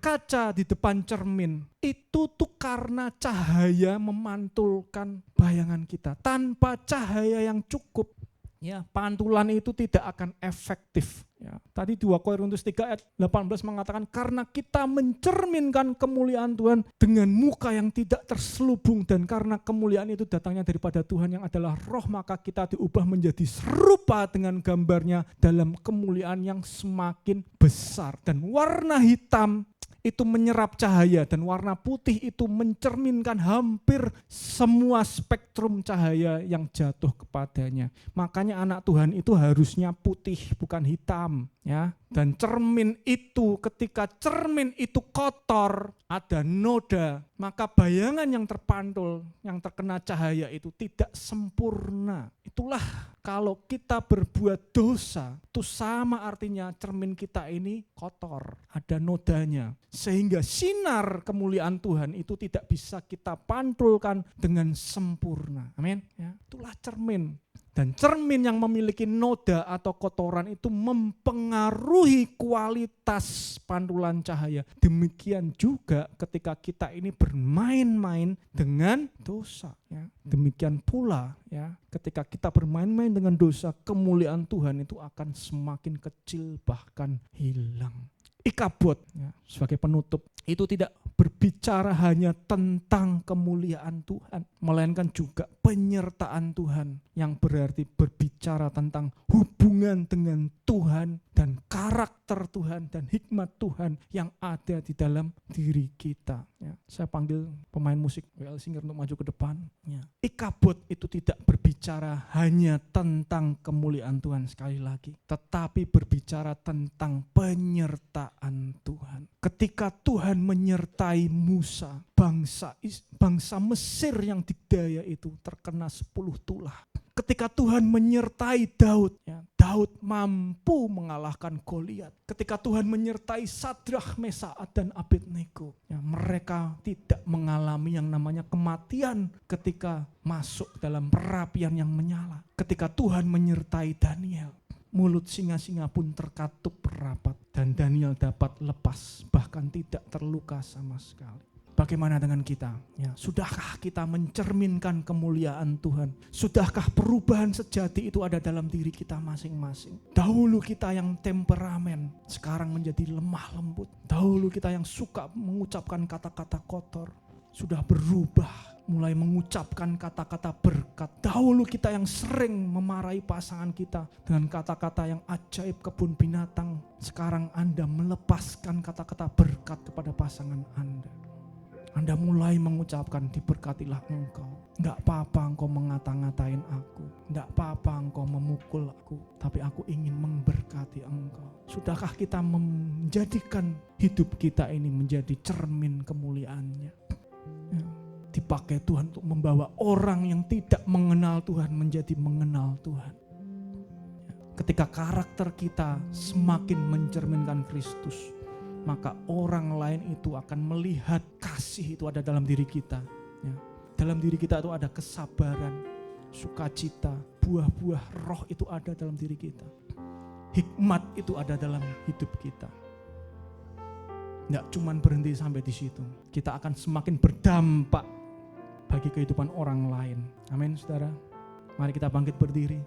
berkaca di depan cermin, itu tuh karena cahaya memantulkan bayangan kita. Tanpa cahaya yang cukup, ya, pantulan itu tidak akan efektif. Ya, tadi 2 Korintus 3 ayat 18 mengatakan karena kita mencerminkan kemuliaan Tuhan dengan muka yang tidak terselubung, dan karena kemuliaan itu datangnya daripada Tuhan yang adalah roh, maka kita diubah menjadi serupa dengan gambarnya dalam kemuliaan yang semakin besar. Dan warna hitam itu menyerap cahaya, dan warna putih itu mencerminkan hampir semua spektrum cahaya yang jatuh kepadanya. Makanya anak Tuhan itu harusnya putih, bukan hitam, ya. Dan cermin itu, ketika cermin itu kotor, ada noda, maka bayangan yang terpantul, yang terkena cahaya itu tidak sempurna. Itulah kalau kita berbuat dosa, itu sama artinya cermin kita ini kotor, ada nodanya. Sehingga sinar kemuliaan Tuhan itu tidak bisa kita pantulkan dengan sempurna. Amin. Ya, itulah cermin. Dan cermin yang memiliki noda atau kotoran itu mempengaruhi kualitas pantulan cahaya. Demikian juga ketika kita ini bermain-main dengan dosa. Ya. Demikian pula, ya, ketika kita bermain-main dengan dosa, kemuliaan Tuhan itu akan semakin kecil, bahkan hilang. Ikabod, ya, sebagai penutup, itu tidak berbicara hanya tentang kemuliaan Tuhan, melainkan juga penyertaan Tuhan, yang berarti berbicara tentang hubungan dengan Tuhan dan karakter Tuhan dan hikmat Tuhan yang ada di dalam diri kita. Ya, saya panggil pemain musik WL Singer untuk maju ke depan. Ya. Ikabod itu tidak berbicara hanya tentang kemuliaan Tuhan sekali lagi, tetapi berbicara tentang penyertaan Tuhan. Ketika Tuhan menyertai Musa, bangsa Mesir yang dikdaya itu terkena 10 tulah. Ketika Tuhan menyertai Daud, ya, Daud mampu mengalahkan Goliat. Ketika Tuhan menyertai Sadrah, Mesaat, dan Abednego, ya, mereka tidak mengalami yang namanya kematian ketika masuk dalam perapian yang menyala. Ketika Tuhan menyertai Daniel, mulut singa-singa pun terkatup rapat dan Daniel dapat lepas, bahkan tidak terluka sama sekali. Bagaimana dengan kita? Ya, sudahkah kita mencerminkan kemuliaan Tuhan? Sudahkah perubahan sejati itu ada dalam diri kita masing-masing? Dahulu kita yang temperamen, sekarang menjadi lemah lembut. Dahulu kita yang suka mengucapkan kata-kata kotor, sudah berubah, mulai mengucapkan kata-kata berkat. Dahulu kita yang sering memarahi pasangan kita dengan kata-kata yang ajaib kebun binatang, sekarang Anda melepaskan kata-kata berkat kepada pasangan Anda. Anda mulai mengucapkan, diberkatilah engkau. Enggak apa-apa engkau mengata-ngatain aku. Enggak apa-apa engkau memukul aku. Tapi aku ingin memberkati engkau. Sudahkah kita menjadikan hidup kita ini menjadi cermin kemuliaannya? Ya, dipakai Tuhan untuk membawa orang yang tidak mengenal Tuhan menjadi mengenal Tuhan. Ya, ketika karakter kita semakin mencerminkan Kristus, maka orang lain itu akan melihat kasih itu ada dalam diri kita. Ya. Dalam diri kita itu ada kesabaran, sukacita, buah-buah roh itu ada dalam diri kita. Hikmat itu ada dalam hidup kita. Nggak cuma berhenti sampai di situ. Kita akan semakin berdampak bagi kehidupan orang lain. Amin, saudara. Mari kita bangkit berdiri.